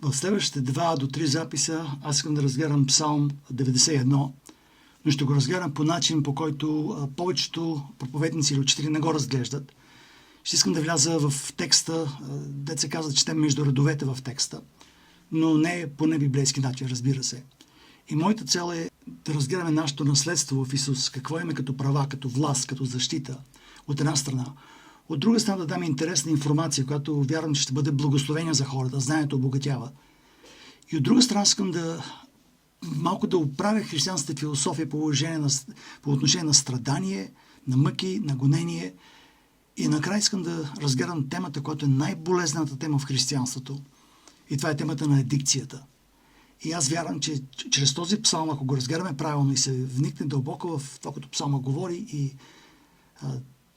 В следващите 2 до 3 записа аз искам да разгледам Псалм 91, но ще го разгледам по начин, по който повечето проповедници или учители не го разглеждат. Ще искам да вляза в текста, дето се казва, четем между редовете в текста, но не по небиблейски начин, разбира се. И моята цел е да разгледаме нашето наследство в Исус, какво има като права, като власт, като защита, от една страна. От друга страна да даме интересна информация, която вярвам, че ще бъде благословение за хората, знанието обогатява. И от друга страна искам малко да оправя християнската философия по отношение на страдание, на мъки, на гонение. И накрая искам да разгледам темата, която е най-болезнената тема в християнството. И това е темата на адикцията. И аз вярвам, че чрез този псалм, ако го разгледаме правилно и се вникне дълбоко в това, като псалма говори и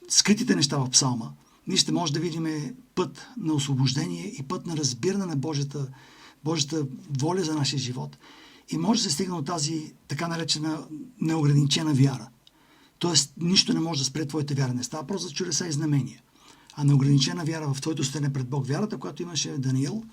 скритите неща в псалма, ние ще може да видим път на освобождение и път на разбиране на Божията воля за нашия живот. И може да се стигне от тази така наречена неограничена вяра. Тоест, нищо не може да спре твоята вяра. Не става просто за чудеса и знамения. А неограничена вяра в твоето стоене пред Бог. Вярата, която имаше Даниил,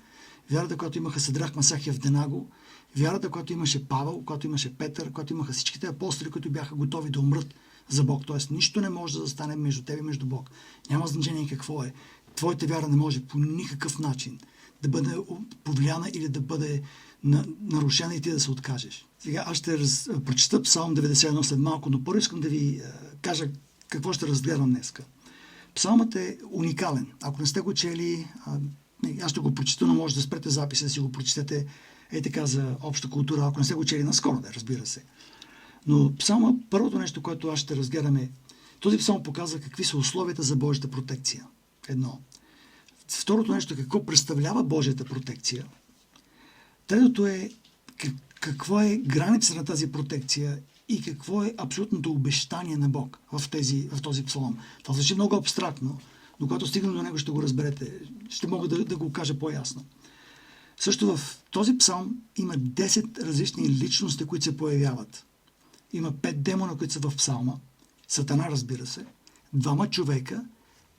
вярата, която имаха Сидрах, Месах и Авденаго, вярата, която имаше Павел, която имаше Петър, която имаха всичките апостоли, които бяха готови да умрат за Бог. Тоест, нищо не може да застане между теб и между Бог. Няма значение какво е. Твоята вяра не може по никакъв начин да бъде повлияна или да бъде нарушена и ти да се откажеш. Сега аз ще прочета Псалм 91 след малко, но първо искам да ви кажа какво ще разгледам днеска. Псалмът е уникален. Ако не сте го чели, аз ще го прочета, но може да спрете записа, да си го прочетете така за обща култура, ако не сте го чели наскоро, да, разбира се. Но псалма, първото нещо, което аз ще разгледам е, този псалм показва какви са условията за Божията протекция. Едно. Второто нещо, какво представлява Божията протекция. Третото е какво е граница на тази протекция и какво е абсолютното обещание на Бог в този псалом. Това звучи много абстрактно, но когато стигнем до него ще го разберете. Ще мога да го кажа по-ясно. Също в този псалм има 10 различни личности, които се появяват. Има 5 демона, които са в псалма. Сатана, разбира се. 2 човека,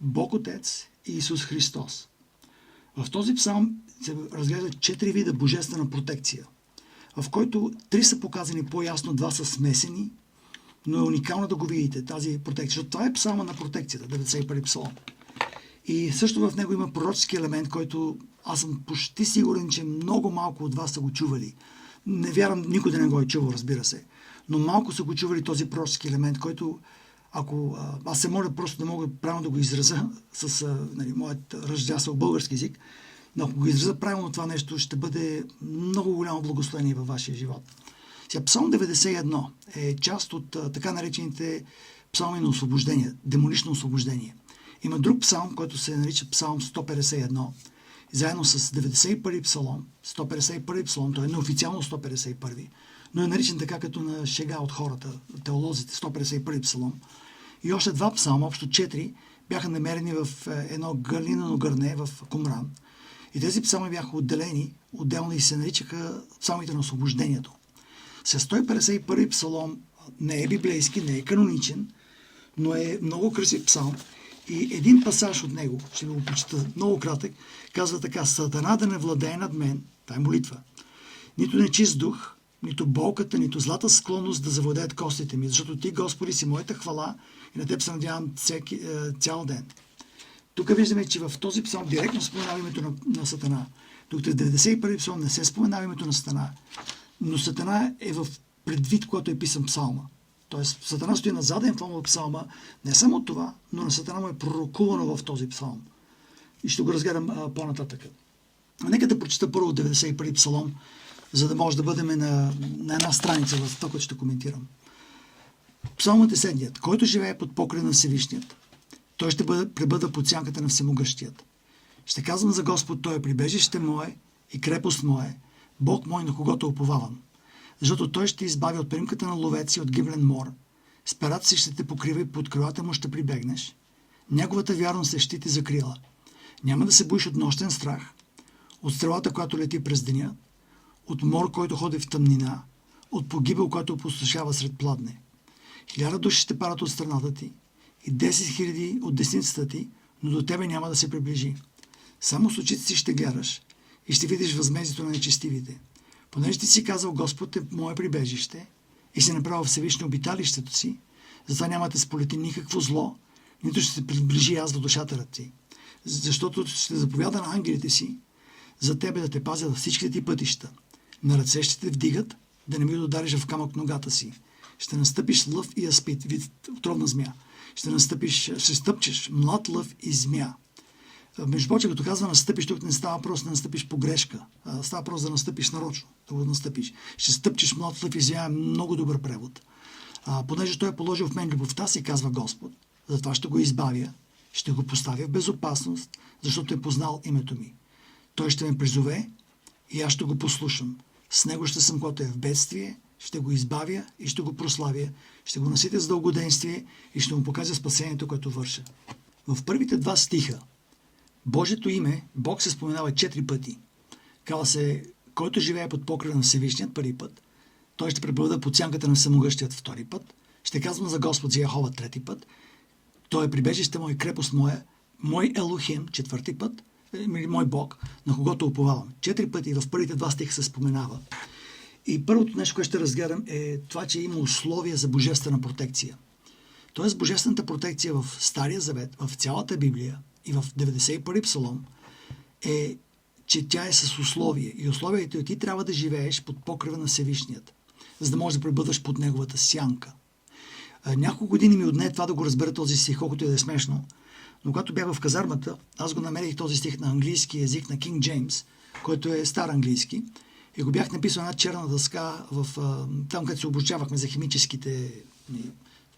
Бог Отец и Исус Христос. В този псалм се разглеждат 4 вида божествена протекция, в който 3 са показани по-ясно, 2 са смесени, но е уникално да го видите, тази протекция. Защото това е псалма на протекцията, 91 псалом. И също в него има пророчески елемент, който аз съм почти сигурен, че много малко от вас са го чували. Не вярвам, никой да не го е чувал, разбира се. Но малко са го чували този пророчески елемент, който ако аз се моля просто да мога правилно да го изразя с моят ръждясъл български език, но ако го изразя правилно това нещо, ще бъде много голямо благословение във вашия живот. Сега, Псалм 91 е част от така наречените псалми на освобождение, демонично освобождение. Има друг псалм, който се нарича Псалм 151. Заедно с 91 псалом, 151 псалом, той е неофициално 151, но е наричан така като на шега от хората, теолозите, 151 псалом. И още 2 псалма, общо 4, бяха намерени в едно глинено гърне в Кумран. И тези псалми бяха отделени, отделно и се наричаха псалмите на освобождението. С 151 псалом не е библейски, не е каноничен, но е много красив псалм. И един пасаж от него, ще ви го прочета много кратък, казва така: Сатана да не владее над мен, това е молитва, нито нечист дух, нито болката, нито злата склонност да завладеят костите ми, защото ти, Господи, си моята хвала и на теб се надявам цял ден. Тук виждаме, че в този псалм директно споменава името на Сатана, докато в 91 псалм не се споменава името на Сатана, но Сатана е в предвид, когато е писан псалма. Тоест, Сатана стои на заден фон в псалма, не само това, но на Сатана му е пророкувано в този псалм. И ще го разгледам по-нататък. Нека да прочета първо 91 псалом, за да може да бъдем на една страница в това, което ще коментирам. Псалмът е следният: който живее под покрива на Всевишният, той ще пребъда под сянката на Всемогъщият. Ще казвам за Господ, той е прибежище мое и крепост мое, Бог мой, на когото уповавам. Защото той ще избави от примката на ловец и от гиблен мор. С перата си ще те покрива и под крилата му ще прибегнеш. Неговата вярност е щит и закрила. Няма да се боиш от нощен страх, от стрелата, която лети през деня, от мор, който ходи в тъмнина, от погибел, който опустошава сред пладне. 1000 души ще парат от страната ти и 10 000 от десницата ти, но до тебе няма да се приближи. Само с очите си ще гледаш и ще видиш възмездието на нечестивите. Понеже ти си казал, Господ е мое прибежище и си направил Всевишно обиталището си, затова няма да сполети никакво зло, нито ще се приближи аз в душата ти. Защото ще заповяда на ангелите си за тебе да те пазят във всичките ти пътища. На ръце ще те вдигат, да не ми удариш в камък ногата си. Ще настъпиш лъв и аспид, вид отровна змия. Ще стъпчеш млад лъв и змия. Между прочим, като казва настъпиш, тук не става просто да настъпиш по грешка. Става просто да настъпиш нарочно. Да го настъпиш. Ще стъпчеш млад лъв и змия, е много добър превод. Понеже той е положил в мен любовта си, казва Господ, затова ще го избавя, ще го поставя в безопасност, защото е познал името ми. Той ще ме призове и аз ще го послушам. С него ще съм, когато е в бедствие, ще го избавя и ще го прославя, ще го наситя с дългоденствие и ще му покажа спасението, което върша. В първите 2 стиха Божието име, Бог се споменава 4 пъти. Казва се, който живее под покрива на Всевишният първи път, той ще пребъда под сянката на Всемогъщият втори път. Ще казвам за Господ, за Яхова 3 път. Той е прибежище мое, крепост моя, мой Елохим 4 път, мой Бог, на когото уповавам. 4 пъти в първите 2 стиха се споменава. И първото нещо, което ще разгледам, е това, че има условия за божествена протекция. Тоест божествената протекция в Стария Завет, в цялата Библия и в 91-и псалом е, че тя е с условие. И условието е, ти трябва да живееш под покрива на Всевишният, за да можеш да пребъдаш под неговата сянка. Няколко години ми отне това да го разбера този стих, колкото и да е смешно. Но когато бях в казармата, аз го намерих този стих на английски език на Кинг Джеймс, който е стар английски. И го бях написал една черна дъска там, където се обучавахме за химическите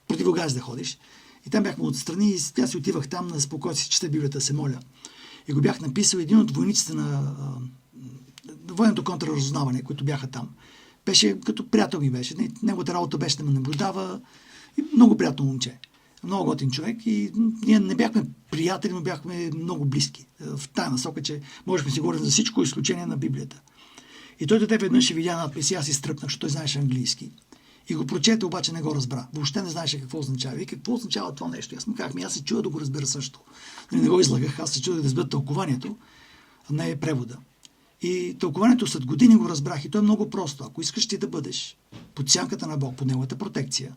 противогази да ходиш. И там бяхме отстрани и аз си отивах там на спокойно си чета Библията, се моля. И го бях написал един от войниците на военното контрразузнаване, които бяха там. Беше като приятел ми беше. Неговата работа беше да ме наблюдава. И много приятно момче. Много готин човек и ние не бяхме приятели, но бяхме много близки. В тая насока, че можехме си говорим за всичко, изключение на Библията. И той дете веднъж ще видя надпис и аз изтръпнах, защото той знаеше английски. И го прочете, обаче не го разбра. Въобще не знаеше какво означава. И какво означава това нещо? И аз му казах, аз се чуя да го разбера също. Не го излагах, аз се чуя да разбера тълкованието, а не превода. И тълкованието след години го разбрах и то е много просто. Ако искаш ти да бъдеш под сянката на Бог, под неговата протекция,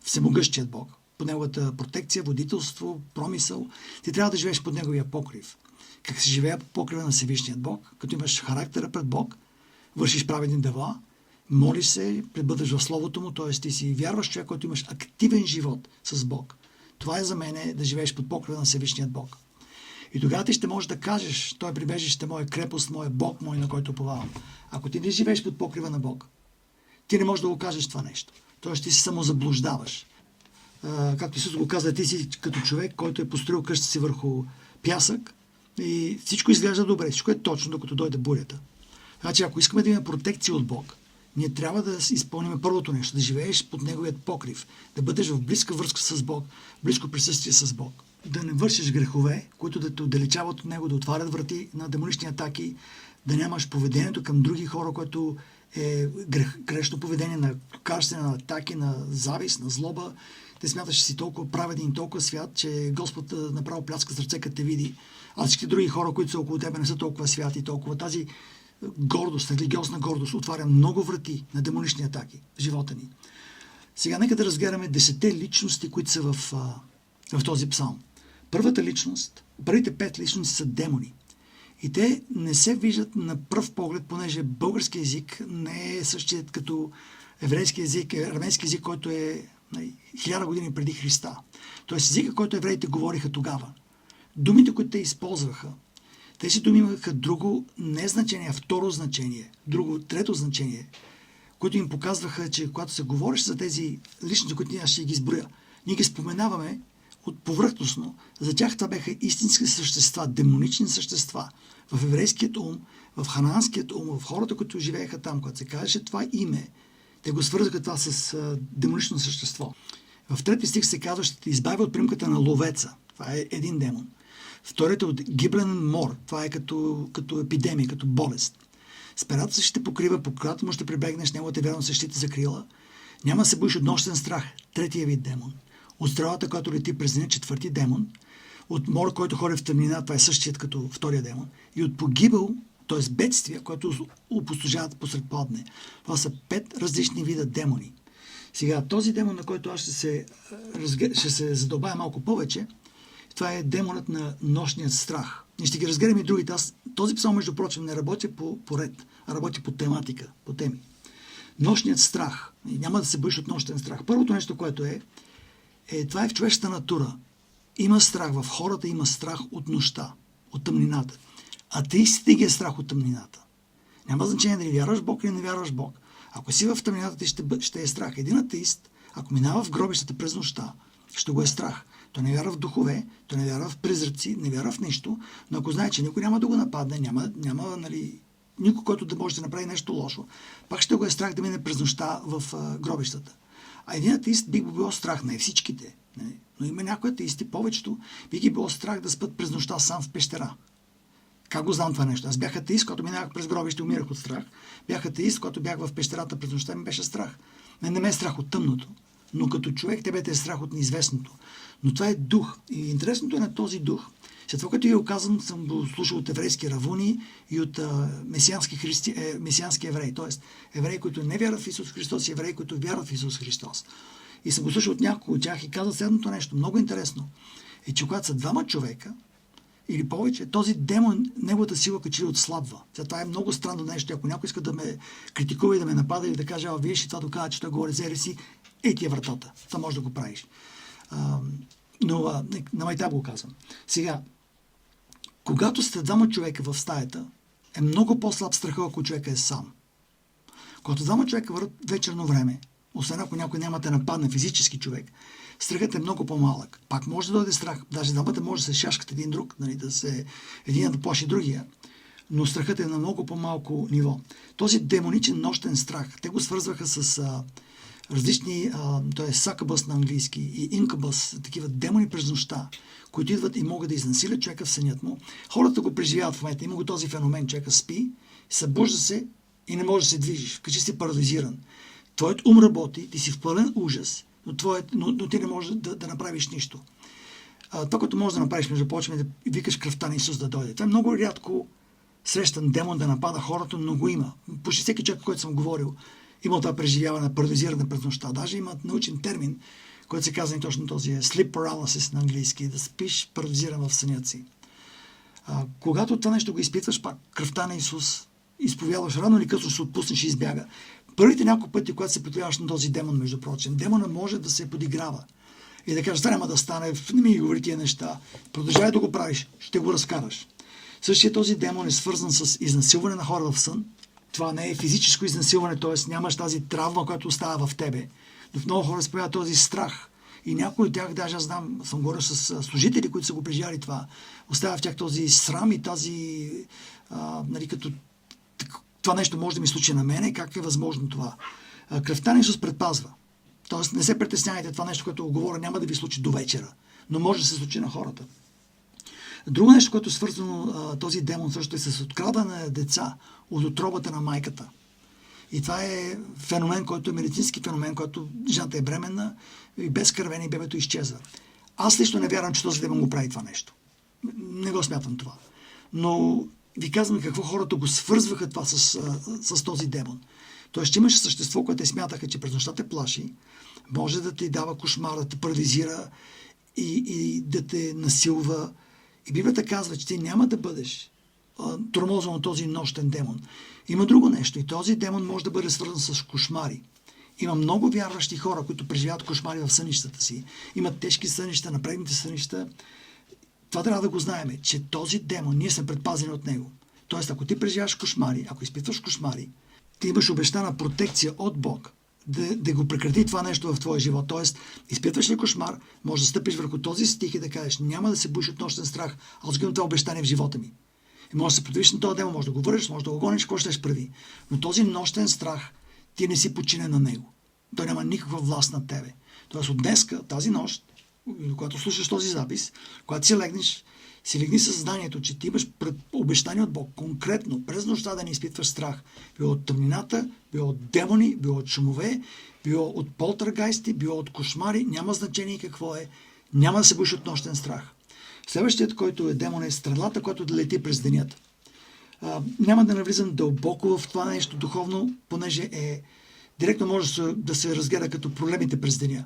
Всемогъщият Бог, под неговата протекция, водителство, промисъл, ти трябва да живееш под неговия покрив. Как се живее под покрива на Всевишният Бог, като имаш характера пред Бог, вършиш праведни дела, молиш се, пребъдаш в Словото му, т.е. ти си вярваш човек, който имаш активен живот с Бог. Това е за мен да живееш под покрива на Всевишният Бог. И тогава ти ще можеш да кажеш, той е прибежище, моя крепост, моя Бог, мой, на който уповавам. Ако ти не живееш под покрива на Бог, ти не можеш да го кажеш това нещо. Тоест ти се самозаблуждаваш. Както Исус го каза, ти си като човек, който е построил къща си върху пясък и всичко изглежда добре, всичко е точно, докато дойде бурята. Значи, ако искаме да имаме протекция от Бог, ние трябва да изпълним първото нещо, да живееш под неговият покрив, да бъдеш в близка връзка с Бог, близко присъствие с Бог. Да не вършиш грехове, които да те отдалечават от него, да отварят врати на демонични атаки, да нямаш поведението към други хора, което е грешно поведение на качествени на атаки, на завист, на злоба. Те смяташ, че си толкова праведен и толкова свят, че Господ направо пляска сърце, като те види. А всички други хора, които са около тебе, не са толкова святи и толкова. Тази гордост, религиозна гордост отваря много врати на демонични атаки в живота ни. Сега нека да разгледаме 10 личности, които са в този псалм. Първата личност, първите 5 личности са демони. И те не се виждат на пръв поглед, понеже български език не е същият като еврейски език, арменски език, който е 1000 години преди Христа. Тоест езика, който евреите говориха тогава. Думите, които те използваха, тези думи имаха друго не значение, а второ значение, друго трето значение, които им показваха, че когато се говореше за тези личности, които ние ще ги изброя, ние ги споменаваме от повърхностно. За тях това бяха истински същества, демонични същества. В еврейският ум, в ханаанският ум, в хората, които живееха там, когато се казваше това име, те го свързаха това с демонично същество. В 3 стих се казва, ще те избавя от примката на ловеца. Това е един демон. Вторият е от гибелен мор. Това е като епидемия, като болест. С перата си ще покрива, по която му ще прибегнеш, неговата вярност се ще те закрила. Няма да се боиш от нощен страх. Третия вид демон. От стрелата, която лети през деня, 4-ти демон. От мор, който ходи в тъмнина, това е същият като втория демон. И от погибел, т.е. бедствия, които опустошават посред пладне. Това са 5 различни вида демони. Сега, този демон, на който аз ще се задълбая малко повече, това е демонът на нощният страх. Ние ще ги разгледаме и другите. Този псалм, между прочим, не работи по ред, а работи по тематика, по теми. Нощният страх. Няма да се боиш от нощен страх. Първото нещо, което това е в човешката натура. Има страх в хората, има страх от нощта, от тъмнината. Атеистите ги е страх от тъмнината. Няма значение дали вярваш в Бог или не вярваш в Бог. Ако си в тъмнината, ти ще е страх. Един атеист, ако минава в гробищата през нощта, ще го е страх. Той не вярва в духове, той не вярва в призраци, не вярва в нищо, но ако знае, че никой няма да го нападне, няма никой, който да може да направи нещо лошо, пак ще го е страх да мине през нощта в гробищата. А един атеист би го било страх, не всичките, но има някои атеисти, повечето, би ги било страх да спят през нощта сам в пещера. Как го знам това нещо? Аз бях атеист, когато минавах през гробище, умирах от страх. Бях атеист, когато бях в пещерата през нощта, ми беше страх. Не ме е страх от тъмното, но като човек тебе те е страх от неизвестното. Но това е дух. И интересното е на този дух. След това, като ви казвам, съм го слушал от еврейски равуни и от месиански евреи. Тоест, евреи, които не вярват в Исус Христос и евреи, които вярват в Исус Христос. И съм го слушал от няколко от тях и казват следното нещо. Много интересно. Е, че когато са двама човека или повече, този демон, неговата сила качели отслабва. Това е много странно нещо. Ако някой иска да ме критикува и да ме напада или да каже, виж и това доказва, че той говори за ереси, ти е вратата. Това може да го правиш. Но на майтап го казвам. Сега, когато сте двама човека в стаята, е много по-слаб страха, ако човека е сам. Когато двама човека върват вечерно време, освен ако някой няма да нападне физически човек, страхът е много по-малък. Пак може да дойде страх. Даже двамата може да се шашкат един друг, един да плаши другия. Но страхът е на много по-малко ниво. Този демоничен нощен страх, те го свързваха с различни, т.е. сакъбъс на английски и инкъбъс, такива демони през нощта, които идват и могат да изнасилят човека в сънят му. Хората го преживяват в момента. Има го този феномен. Човека спи, събужда се и не може да се движиш. Вкачи си парализиран. Твоят ум работи, ти си в пълен ужас, но ти не можеш да направиш нищо. Това, което можеш да направиш, между прочим, е да викаш кръвта на Исус да дойде. Това е много рядко срещан демон да напада хората, но го има. Почти всеки човек, който съм говорил, има това преживяване на парализиране през нощта. Даже има научен термин, който се казва и точно този sleep paralysis на английски, да спиш парализиран в сънят си. Когато това нещо го изпитваш, пак кръвта на Исус, изповядваш, рано или късно се отпуснеш и избяга. Първите няколко пъти, когато се противяваш на този демон, между прочим, демона може да се подиграва и да каже, няма да стане, не ми говори тия неща, продължавай да го правиш, ще го разкараш. Същия този демон е свързан с изнасилване на хора в сън. Това не е физическо изнасилване, т.е. нямаш тази травма, която остава в тебе. Но в много хора се появява този страх. И някои от тях, даже аз знам, съм говорил с служители, които са го преживяли това, остава в тях този срам и тази, като това нещо може да ми случи на мене, как е възможно това. Кръвта на Исус предпазва. Тоест не се притеснявайте, това нещо, което говоря, няма да ви случи до вечера, но може да се случи на хората. Друго нещо, което е свързано този демон също е с открадане на деца от утробата на майката. И това е феномен, който е медицински феномен, който жената е бременна и без кървене и бебето изчезва. Аз лично не вярвам, че този демон го прави това нещо. Не го смятам това. Но ви казвам какво хората го свързваха това с този демон. Тоест, че имаше същество, което те смятаха, че през нощта те плаши, може да ти дава кошмар, да те парализира и да те насилва. И Библията казва, че ти няма да бъдеш тормозен от този нощен демон. Има друго нещо и този демон може да бъде свързан с кошмари. Има много вярващи хора, които преживяват кошмари в сънищата си. Имат тежки сънища, напрегнати сънища. Това трябва да го знаем, че този демон, ние сме предпазени от него. Тоест, ако ти преживяваш кошмари, ако изпитваш кошмари, ти имаш обещана протекция от Бог да го прекрати това нещо в твоя живот. Тоест, изпитваш ли кошмар, може да стъпиш върху този стих и да кажеш, няма да се боиш от нощен страх, аз го имам това обещание в живота ми. И може да се противиш на този демон, може да го вържеш, може да го гониш, какво ще прави. Но този нощен страх, ти не си подчинен на него. Той няма никаква власт над тебе. Тоест, от днеска, тази нощ, когато слушаш този запис, когато си легнеш, си легни със съзнанието, че ти имаш обещание от Бог, конкретно, през нощта да не изпитваш страх. Било от тъмнината, било от демони, било от шумове, било от полтергайсти, било от кошмари, няма значение какво е, няма да се боиш от нощен страх. Следващият, който е демон, е стрелата, която да лети през денят. Няма да навлизам дълбоко в това нещо духовно, понеже директно може да се разгледа като проблемите през деня.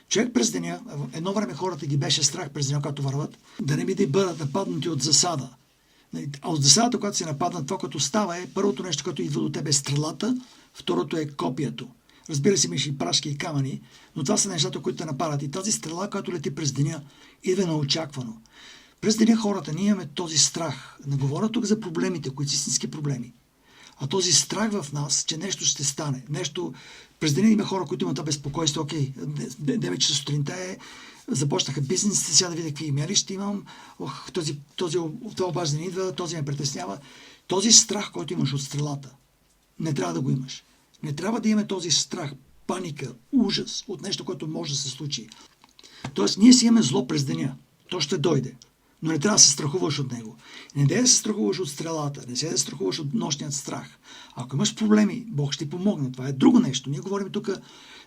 Човек през деня, едно време хората ги беше страх през деня, когато върват, да не би да бъдат нападнати от засада. А от засадата, когато се нападнат, това, което става първото нещо, което идва до тебе е стрелата, второто е копието. Разбира се, имаш и прашки и камъни, но това са нещата, които те нападат. И тази стрела, която лети през деня, идва неочаквано. През деня хората, ние имаме този страх. Не говоря тук за проблемите, които са истински проблеми. А този страх в нас, че нещо ще стане. През деня има хора, които имат това безпокойство. Окей, 9 часа сутринта започнаха бизнесите, сега да видя какви имейли ще имам. Това обаждане идва, този ме притеснява. Този страх, който имаш от стрелата, не трябва да го имаш. Не трябва да имаме този страх, паника, ужас от нещо, което може да се случи. Тоест, ние си имаме зло през деня. То ще дойде. Но не трябва да се страхуваш от него. Не дай да се страхуваш от стрелата, не се да се страхуваш от нощният страх. Ако имаш проблеми, Бог ще ти помогне. Това е друго нещо. Ние говорим тук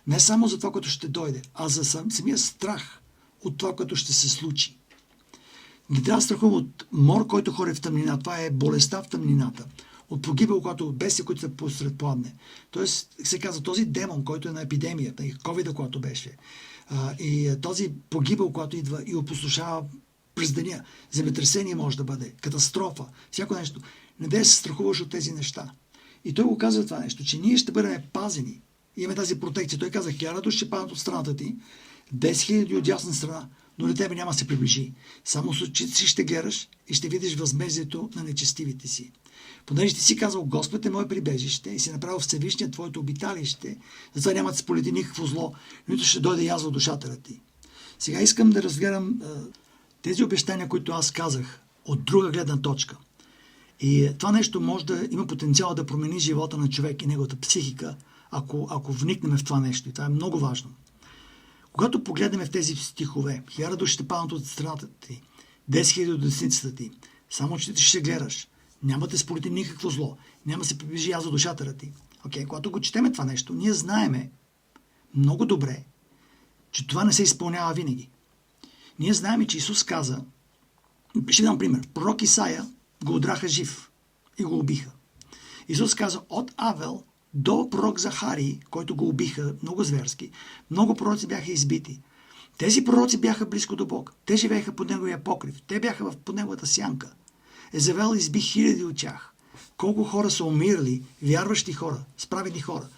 не само за това, което ще дойде, а за самия страх от това, което ще се случи. Не трябва да страхува от мор, който хори в тъмнина. Това е болестта в тъмнината. От погибел, когато бесия, които се посред пладне. Тоест, се казва, този демон, който е на епидемията, и ковида, която беше, и този погибел, който идва и опустошава през деня, земетресение може да бъде, катастрофа, всяко нещо. Не да се страхуваш от тези неща. И той го казва това нещо, че ние ще бъдем пазени. Имаме тази протекция. Той каза, 1000 души ще паднат от страната ти, 10 000 от ясна страна, но до тебе няма да се приближи. Само с очите си ще гледаш и ще видиш възмездието на нечестивите си. Понеже ти си казал, Господ е мое прибежище и си направил Всевишния твоето обиталище, затова няма да сполети никакво зло, нито ще дойде язва душата ти. Сега искам да разгледам тези обещания, които аз казах, от друга гледна точка. И това нещо може да има потенциал да промени живота на човек и неговата психика, ако вникнем в това нещо. И това е много важно. Когато погледнем в тези стихове, 1000 души ще паднат от страната ти, 10 000 от десницата ти, само очите ще гледаш, няма да сполети никакво зло, няма да се приближи язва душата ти. Когато го четеме това нещо, ние знаеме много добре, че това не се изпълнява винаги. Ние знаем, че Исус каза, ще дам пример, пророк Исаия го удраха жив и го убиха. Исус каза, от Авел до пророк Захарий, който го убиха много зверски, много пророци бяха избити. Тези пророци бяха близко до Бог. Те живееха под неговия покрив. Те бяха под неговата сянка. Езавел изби 1000 от тях. Колко хора са умирали, вярващи хора, справедни хора.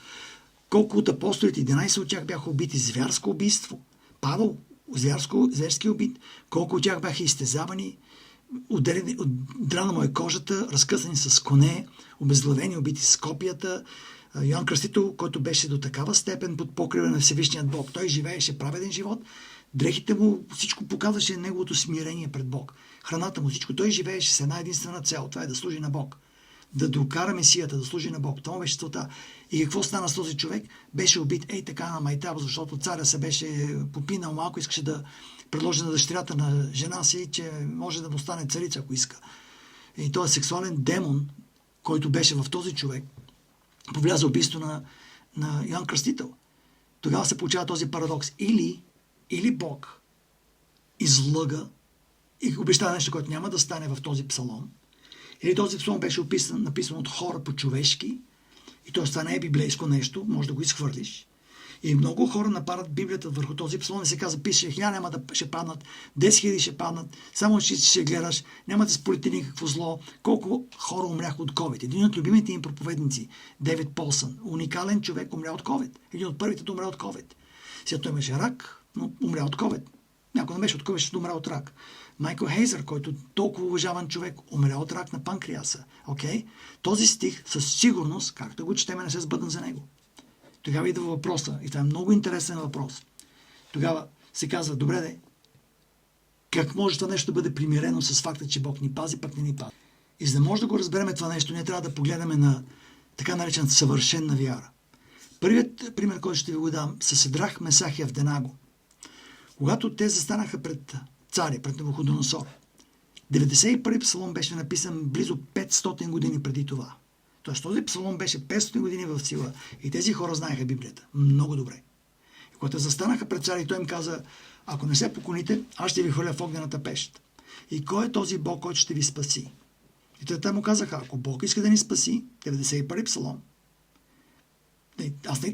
Колко от апостолите, 11 от тях бяха убити, зверско убийство. Павел, зверски убит. Колко от тях бяха изтезавани, драна му е кожата, разкъсани с коне, обезглавени, убити с копията. Йоан Кръстител, който беше до такава степен под покрива на Всевишният Бог. Той живееше праведен живот. Дрехите му, всичко показваше неговото смирение пред Бог. Храната му, всичко. Той живееше с една единствена цел. Това е да служи на Бог. Да докара Месията, да служи на Бог. Това беше целта. И какво стана с този човек? Беше убит така на майтап, защото царя се беше попинал малко, искаше да предложи на дъщерята на жена си, че може да му стане царица, ако иска. И този сексуален демон, който беше в този човек, повляза убийство на Йоан Кръстител. Тогава се получава този парадокс. Или Бог излъга и обещава нещо, което няма да стане в този псалом, или този псалом беше написан от хора по-човешки и то стане е библейско нещо, може да го изхвърлиш. И много хора нападат Библията върху този псалом и се казва, пише, няма да ще паднат, 10 000 ще паднат, само ще гледаш, няма да сполети никакво зло. Колко хора умряха от COVID. Един от любимите им проповедници, Дейвид Полсън, уникален човек, умря от COVID. Един от първите да умря от COVID. Сега той имаше рак, но умря от COVID. Някой не беше от COVID, ще умря от рак. Майкъл Хейзър, който толкова уважаван човек, умря от рак на панкреаса. Този стих със сигурност, както го четеме, не се сбъдна за него. Тогава идва въпроса, и това е много интересен въпрос. Тогава се казва, добре как може това нещо да бъде примирено с факта, че Бог ни пази, пък не ни пази. И за да може да го разберем това нещо, ние трябва да погледаме на така наречената съвършенна вяра. Първият пример, който ще ви го дам, със Седрах, Месах и Авденаго. Когато те застанаха пред царя, пред Навуходоносор, 91-и псалом беше написан близо 500 години преди това. Тоест този псалом беше 500 години в сила и тези хора знаеха Библията много добре. И когато застанаха пред царя и той им каза, ако не се поклоните, аз ще ви хвърля в огнената пещ. И кой е този Бог, който ще ви спаси? И те му казаха, ако Бог иска да ни спаси, 91-и псалом,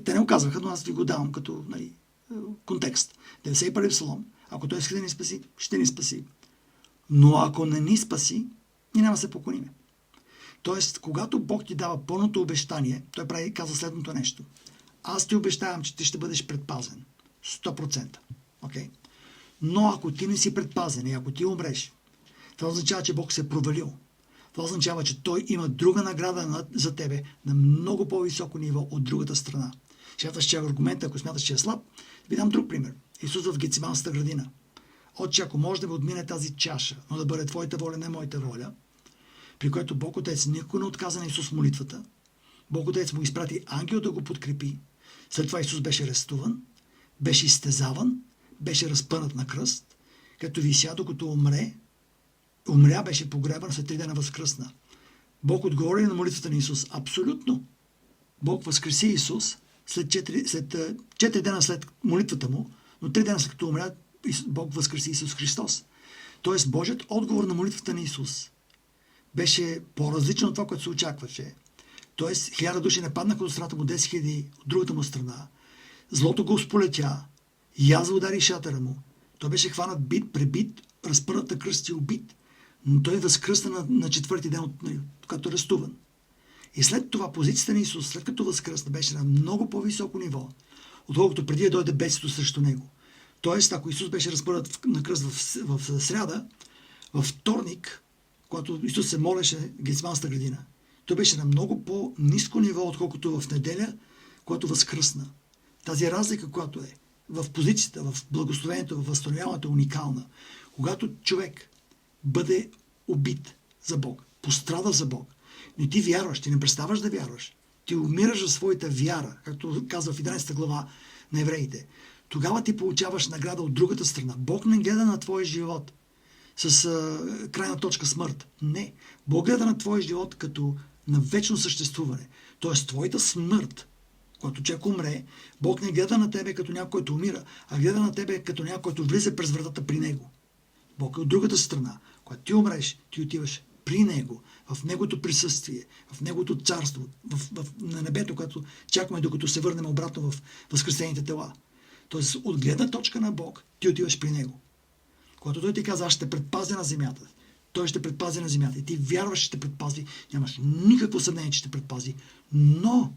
те не го казваха, но аз ви го давам като контекст. 91-и псалом, ако той иска да ни спаси, ще ни спаси. Но ако не ни спаси, ние няма да се поклониме. Тоест, когато Бог ти дава пълното обещание, той казва следното нещо. Аз ти обещавам, че ти ще бъдеш предпазен. 100%. Okay? Но ако ти не си предпазен и ако ти умреш, това означава, че Бог се е провалил. Това означава, че Той има друга награда за тебе на много по-високо ниво от другата страна. Смяташ, че аргумент, ако смяташ, че е слаб, ви дам друг пример. Исус в Гетсиманската градина. Отче, ако може да ме отмине тази чаша, но да бъде Твоята воля, не моята воля, при което Бог Отец никога не отказа на Исус молитвата. Бог Отец му изпрати ангел да го подкрепи. След това Исус беше арестуван, беше изтезаван, беше разпънат на кръст, като вися, докато умря, беше погребан, след 3 дена възкръсна. Бог отговори на молитвата на Исус. Абсолютно. Бог възкреси Исус след 4 дена след молитвата му, но 3 дена след като умря, Бог възкреси Исус Христос. Тоест, Божият отговор на молитвата на Исус беше по-различно от това, което се очакваше. Тоест, 1000 души не паднаха от страната му, 10 000 от другата му страна. Злото го сполетя, язва удари шатъра му. Той беше хванат бит, пребит, разпънат на кръст и убит. Но той възкръсна на 4-ти ден, когато е арестуван. И след това позицията на Исус, след като възкръсна, беше на много по-високо ниво, отколкото преди да дойде бедствието срещу него. Тоест, ако Исус беше разпънат на кръст в сряда, във вторник, когато Исус се молеше в Гетсиманската градина, той беше на много по-ниско ниво, отколкото в неделя, когато възкръсна. Тази разлика, която е в позицията, в благословението, в възстановяването е уникална. Когато човек бъде убит за Бог, пострада за Бог, но ти вярваш, ти не преставаш да вярваш, ти умираш за своята вяра, както казва в 11 глава на Евреите, тогава ти получаваш награда от другата страна. Бог не гледа на твоя живот с крайна точка смърт. Не. Бог гледа на твоя живот като на вечно съществуване. Тоест, твоята смърт, когато човек умре, Бог не гледа на тебе като някой, който умира, а гледа на тебе като някой, който влиза през вратата при Него. Бог е от другата страна. Когато ти умреш, ти отиваш при Него, в Неговото присъствие, в Неговото царство, на небето, което чакаме докато се върнем обратно в възкресените тела. Тоест, от гледна точка на Бог, ти отиваш при Него. Когато Той ти каза, аз ще предпазя на земята, Той ще предпази на земята. И ти вярваш, че ще предпази, нямаш никакво съмнение, че ще предпази. Но,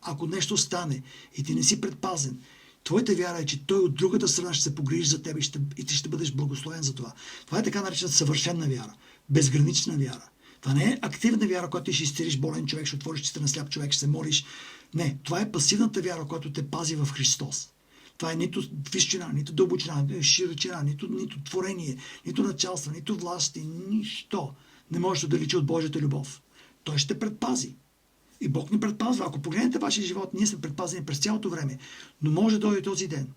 ако нещо стане и ти не си предпазен, твоята вяра е, че Той от другата страна ще се погрижи за теб и ти ще бъдеш благословен за това. Това е така наречена съвършена вяра, безгранична вяра. Това не е активна вяра, която ти ще изцелиш болен човек, ще отвориш очите на сляп човек, ще се молиш. Не, това е пасивната вяра, която те пази в Христос. Това е нито височина, нито дълбочина, нито широчина, нито творение, нито началство, нито власти, нищо не може да далечи от Божията любов. Той ще предпази. И Бог ни предпазва. Ако погледнете вашия живот, ние сме предпазени през цялото време. Но може да дойде този ден.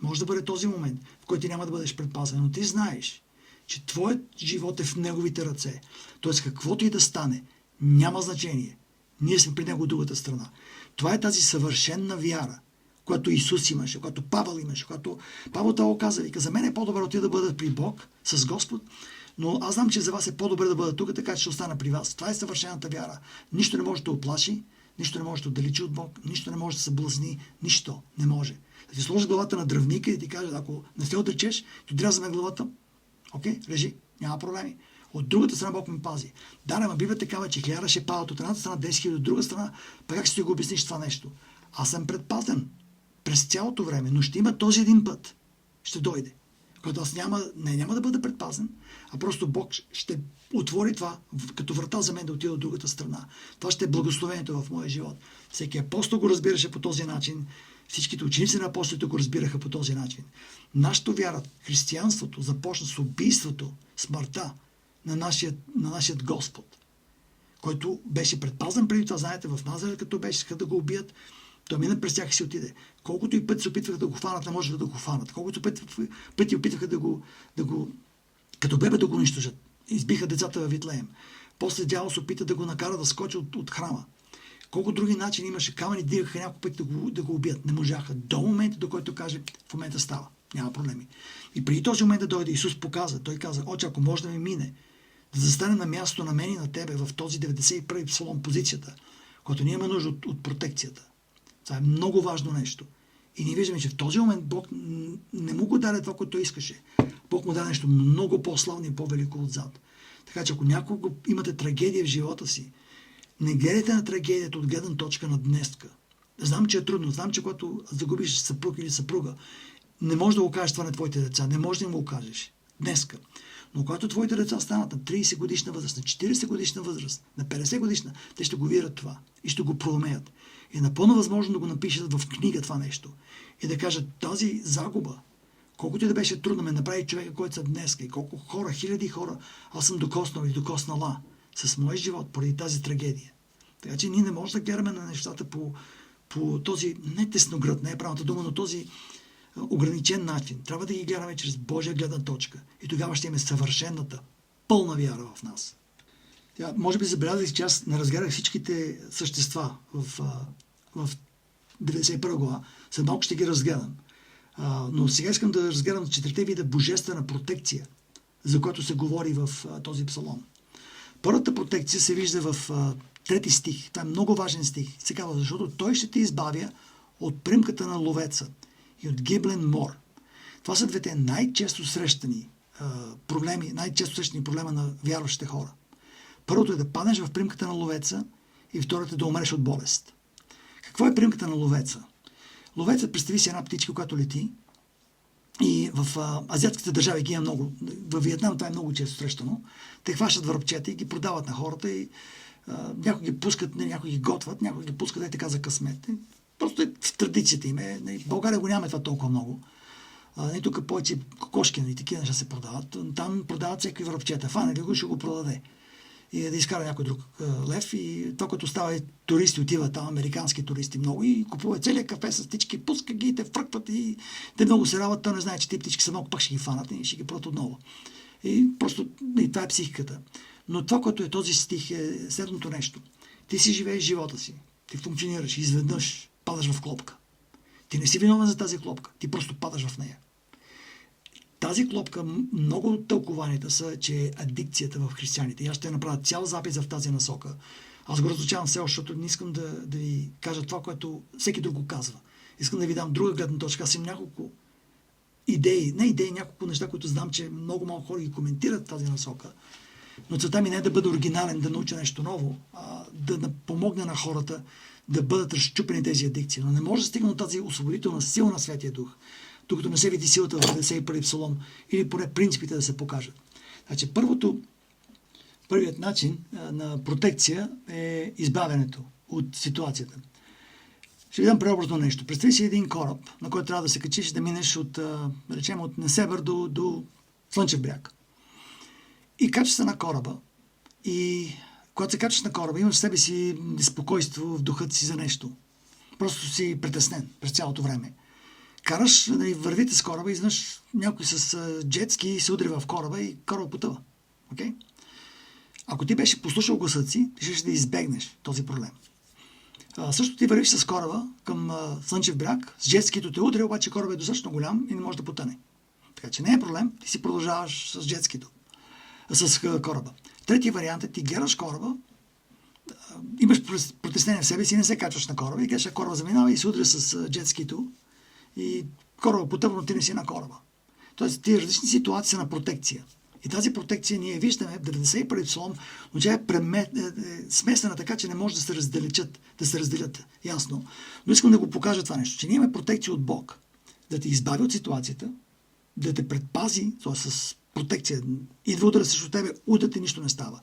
Може да бъде този момент, в който ти няма да бъдеш предпазен. Но ти знаеш, че твоят живот е в Неговите ръце. Тоест, каквото и да стане, няма значение. Ние сме при Него от другата страна. Това е тази съвършенна вяра, която Исус имаше, която Павел имаше, която Павел това каза. Вика, за мен е по-добре отида да бъда при Бог, с Господ, но аз знам, че за вас е по-добре да бъда тук, така че ще остана при вас. Това е съвършената вяра. Нищо не може да оплаши, нищо не може да отдалечи от Бог, нищо не може да се блъсни, нищо не може. Да ти сложи главата на дръвника и да ти каже, ако не се отречеш, ти отрязваме главата. Окей, лежи, няма проблеми. От другата страна Бог ме пази. Да, но Библията казва, че 1000 ще падат от едната страна, 10 000 от друга страна, пък как ще го обясниш това нещо? Аз съм предпазен през цялото време, но ще има този един път. Ще дойде. Когато аз няма да бъда предпазен, а просто Бог ще отвори това като врата за мен да отида от другата страна. Това ще е благословението в моя живот. Всеки апостол го разбираше по този начин. Всичките ученици на апостолите го разбираха по този начин. Нашата вяра, християнството, започна с убийството, смъртта на нашият Господ, който беше предпазен преди това. Знаете, в Назарет, като беше, искаха да го убият, той мина през тях и си отиде. Колкото и пъти се опитваха да го хванат, не можеха да го хванат. Колкото пъти опитваха да го като бебе да го унищожат. Избиха децата във Витлеем. После дявол се опита да го накара да скочи от храма. Колко други начини имаше, камъни дигаха няколко пъти да го убият. Не можаха. До момента, до който каже, в момента става. Няма проблеми. И преди този момент да дойде, Исус показа. Той каза, отче, ако може да ми мине, да застане на място на мен и на тебе в този 91-и псалом позицията, когато ние имаме нужда от протекцията. Това е много важно нещо. И ние виждаме, че в този момент Бог не му го даде това, което той искаше. Бог му даде нещо много по-славно и по-велико отзад. Така че ако някога имате трагедия в живота си, не гледайте на трагедията от гледна точка на днеска. Знам, че е трудно. Знам, че когато загубиш съпруг или съпруга, не можеш да го кажеш това на твоите деца. Не можеш да им го кажеш днеска. Но когато твоите деца станат на 30 годишна възраст, на 40 годишна възраст, на 50 годишна, те ще го видят това и ще го проумеят. И напълно възможно да го напишат в книга това нещо. И да кажат, тази загуба, колкото и да беше трудно, ме направи човека, който съм днеска, и колко хора, хиляди хора, аз съм докоснал и докоснала с моя живот поради тази трагедия. Така че ние не можем да гледаме на нещата по този, не тесноград, не е правилната дума, но този ограничен начин. Трябва да ги гледаме чрез Божия гледна точка. И тогава ще имаме съвършената, пълна вяра в нас. Може би забелязах, че аз не разгледах всичките същества в 91 глава. След малко ще ги разгледам. Но сега искам да разгледам 4 вида божествена протекция, за която се говори в този псалом. Първата протекция се вижда в 3 стих. Това е много важен стих. Се казва, защото той ще те избавя от примката на ловеца и от гиблен мор. Това са двете най-често срещани проблеми, проблема на вярващите хора. Първото е да паднеш в примката на ловеца и второто е да умреш от болест. Какво е примката на ловеца? Ловецът, представи си една птичка, която лети, и в азиатските държави ги има много. Във Виетнам това е много често срещано. Те хващат връбчета и ги продават на хората и някои ги пускат, някои ги готват, някои ги пускат и така за късмет. Просто е в традицията им. В България го нямаме това толкова много. Тук повече кокошки и такива неща се продават. Там продават всеки връбчета. Фане ли го, ще го продаде. И да изкара някой друг лев. И това, което става е, туристи отиват там, американски туристи много, и купуват целият кафе с птички, пуска ги, те фръкват и те много се радват. Той не знае, че тези птички са много, пак ще ги фанат и ще ги продадат отново. И просто и това е психиката. Но това, което е този стих, е следното нещо. Ти си живееш живота си. Ти функционираш и изведнъж падаш в клопка. Ти не си виновен за тази клопка. Ти просто падаш в нея. Тази клопка, много от тълкованията са, че е адикцията в християните. И аз ще направя цял запис в тази насока. Аз го разлучавам все още, защото не искам да ви кажа това, което всеки друг го казва. Искам да ви дам друга гледна точка. Аз имам няколко идеи, няколко неща, които знам, че много малко хора ги коментират в тази насока. Но целта ми не е да бъда оригинален, да науча нещо ново, а да помогна на хората да бъдат разчупени тези адикции. Но не може да стигна до тази освободителна сила на Святия Дух, докато не се види силата в 51 псалом, или поне принципите да се покажат. Значи, първият начин на протекция е избавянето от ситуацията. Ще ви дам преобразно нещо. Представи си един кораб, на който трябва да се качиш, да минеш от Несебър до Слънчев бряг. И качваш се на кораба. И когато се качваш на кораба, имаш в себе си неспокойство в духът си за нещо. Просто си притеснен през цялото време. Караш, вървите с кораба и изведнъж някой с джетски се удря в кораба и кораба потъва. Okay? Ако ти беше послушал гласът си, ти ще да избегнеш този проблем. Също ти вървиш с кораба към Слънчев бряг, с джетскито те удря, обаче корабът е достатъчно голям и не може да потъне. Така че не е проблем, ти си продължаваш с джетскито, с кораба. Третия вариант е, ти гледаш кораба, имаш протестение в себе си, не се качваш на кораба и гледаш, кораба заминава и се удря с джетскито и кораба потъва, но ти не си на кораба. Тоест, тези различни ситуации са на протекция. И тази протекция ние виждаме в 91 псалом, но тя е смесена така, че не може да се разделят. Ясно. Но искам да го покажа това нещо, че ние имаме протекция от Бог. Да те избави от ситуацията, да те предпази, т.е. с протекция. Идва удара срещу тебе, удата нищо не става.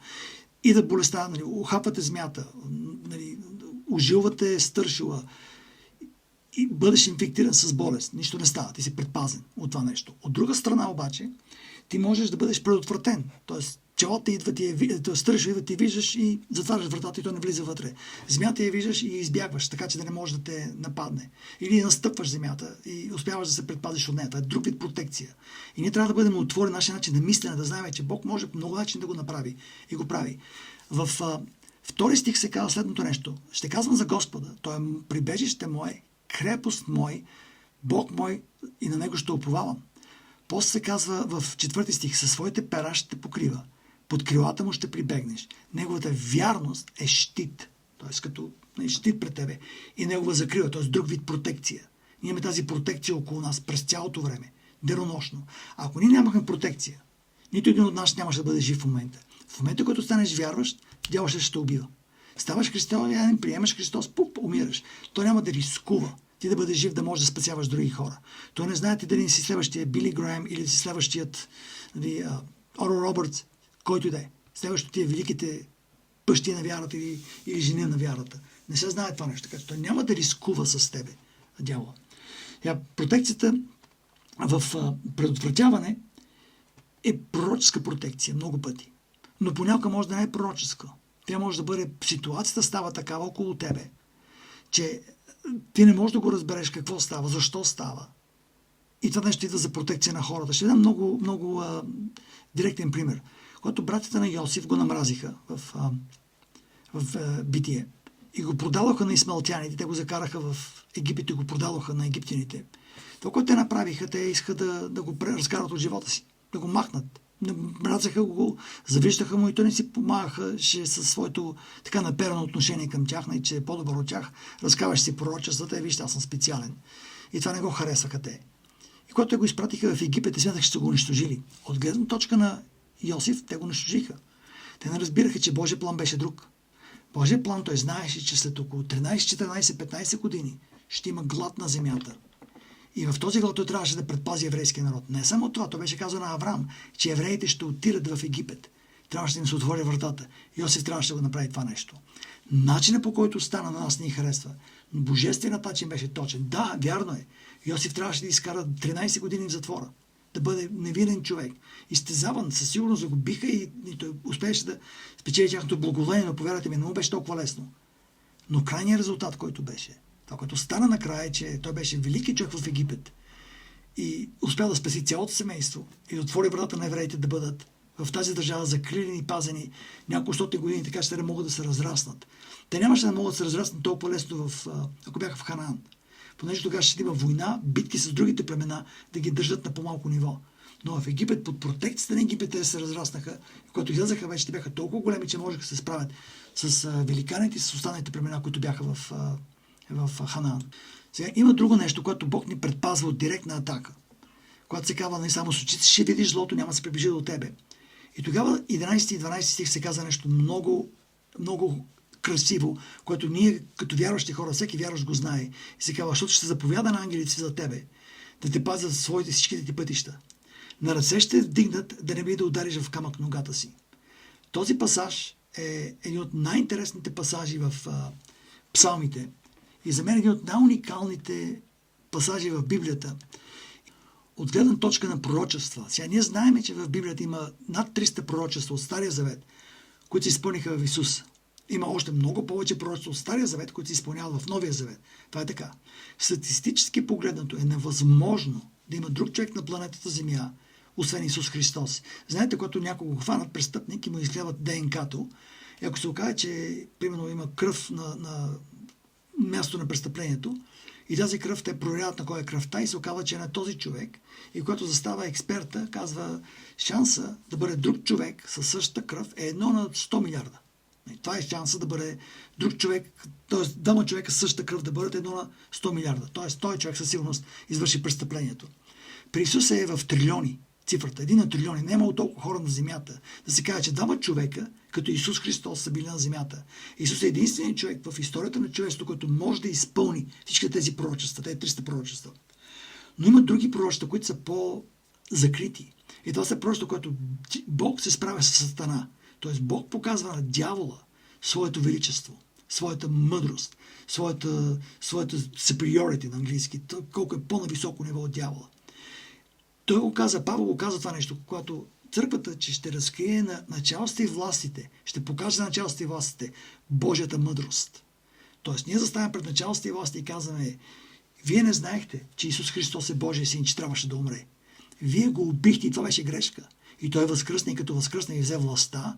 И да болестта, ухапвате змията, ужилвате стършила и бъдеш инфектиран с болест. Нищо не става. Ти си предпазен от това нещо. От друга страна обаче, ти можеш да бъдеш предотвратен. Тоест, пчелата идва, стършила идва, ти виждаш и затваряш вратата и то не влиза вътре. Земята я виждаш и избягваш, така че да не може да те нападне. Или настъпваш земята и успяваш да се предпазиш от нея. Това е друг вид протекция. И ние трябва да бъдем отворени нашия начин на мислене, да знаем, че Бог може по много начин да го направи. И го прави. В втори стих се казва следното нещо. Ще казвам за Господа. Той е прибежище мое, крепост мой, Бог мой и на него ще уповавам. После се казва в 4 стих, със своите пера ще те покрива. Под крилата му ще прибегнеш. Неговата вярност е щит. Т.е. като щит пред тебе. И негова закрила, т.е. друг вид протекция. Ние имаме тази протекция около нас през цялото време. Денонощно. Ако ние нямахме протекция, нито един от нас нямаше да бъде жив в момента. В момента, който станеш вярващ, дявол ще те убива. Ставаш християнин, приемаш Христос, умираш. Той няма да рискува ти да бъдеш жив, да можеш да спасяваш други хора. Той не знае ти дали си следващия Били Граем или си следващият Оро Робъртс, който и да е. Следващото тия великите бащи на вярата или жени на вярата. Не се знае това нещо. Така че той няма да рискува с тебе, дявола. Протекцията в предотвратяване е пророческа протекция много пъти. Но понякога може да не е пророческа. Тя може да бъде, ситуацията става такава около тебе, че ти не можеш да го разбереш какво става, защо става. И това нещо идва за протекция на хората. Ще дам много директен пример. Когато братята на Йосиф го намразиха в Битие и го продадоха на исмаелтяните, те го закараха в Египет и го продадоха на египтяните. Това, което те направиха, те искаха да го разкарат от живота си, да го махнат. Мразаха го, завиждаха му и той не си помагаше със своето така наперено отношение към тях, че е по-добър от тях. Разкаваш си пророчествата и вижте, аз съм специален. И това не го харесаха те. И когато те го изпратиха в Египет, те смятаха, че са го унищожили. От гледна точка на Йосиф, те го унищожиха. Те не разбираха, че Божия план беше друг. Божия план, той знаеше, че след около 13, 14, 15 години ще има глад на земята. И в този глад той трябваше да предпази еврейския народ. Не само това, то беше казано на Авраам, че евреите ще отидат в Египет. Трябваше да им се отвори вратата. Йосиф трябваше да го направи това нещо. Начинът, по който стана, на нас не харесва. Но божественият начин беше точен. Да, вярно е. Йосиф трябваше да изкара 13 години в затвора. Да бъде невинен човек. Изтезаван, със сигурност да го биха и той успееше да спечели тяхното благоволение, но повярвайте ми, не му беше толкова лесно. Но крайният резултат, който беше, това, което стана накрая, че той беше велики човек в Египет и успя да спаси цялото семейство и да отвори вратата на евреите да бъдат в тази държава закрилени и пазени няколко стотни години, така че те да могат да се разраснат. Те нямаше да могат да се разраснат толкова лесно, ако бяха в Ханаан. Понеже тогава ще има война, битки с другите племена, да ги държат на по-малко ниво. Но в Египет, под протекцията на Египет, те се разраснаха. И когато излязаха вече, те бяха толкова големи, че можеха да се справят с великаните и с останалите племена, които бяха в Ханаан. Сега има друго нещо, което Бог ни предпазва от директна атака. Когато се казва, не само с очите ще видиш злото, няма да се приближи до тебе. И тогава 11 и 12 стих се казва нещо много, много красиво, което ние като вярващи хора, всеки вярващ го знае. И се казва, защото ще заповяда на ангелите си за тебе, да те пазят за своите всичките ти пътища. На ръце ще вдигнат, да не би да удариш в камък ногата си. Този пасаж е един от най-интересните пасажи в псалмите. И за мен един от най-уникалните пасажи в Библията. От гледна точка на пророчества. Сега ние знаем, че в Библията има над 300 пророчества от Стария Завет, които се изпълниха в Исус. Има още много повече пророчества от Стария Завет, които се изпълняват в Новия Завет. Това е така. Статистически погледнато е невъзможно да има друг човек на планетата Земя, освен Исус Христос. Знаете, когато някого го хванат престъпник и му изгледат ДНК-то, и ако се окаже, че примерно има кръв на място на престъплението, и тази кръв те проверяват на кой е кръвта и се оказва, че е на този човек. И когато застава експерта, казва, шанса да бъде друг човек със същата кръв е 1 на 100 милиарда. Това е шанса да бъде друг човек, т.е. двама човека със същата кръв да бъдат 1 на 100 милиарда. Т.е. той човек със сигурност извърши престъплението. При Исус е в трилиони цифрата. 1 на трилиони. Не е имало толкова хора на земята. Да се каже, че двама човека, като Исус Христос, са били на земята. Исус е единственият човек в историята на човечеството, който може да изпълни всички тези пророчества, тези 300 пророчества. Но има други пророчества, които са по-закрити. И това са пророчества, които Бог се справя с Сатана. Тоест Бог показва на дявола своето величество, своята мъдрост, своята superiority на английски, колко е по-нависоко ниво от дявола. Той го каза, Павел го каза това нещо, когато църквата, че ще разкрие на началствата и властите, ще покаже на началствата и властите Божията мъдрост. Тоест, ние заставаме пред началствата и властите и казваме, вие не знаехте, че Исус Христос е Божия син, че трябваше да умре. Вие го убихте и това беше грешка. И той възкръсна и като възкръсна и взе властта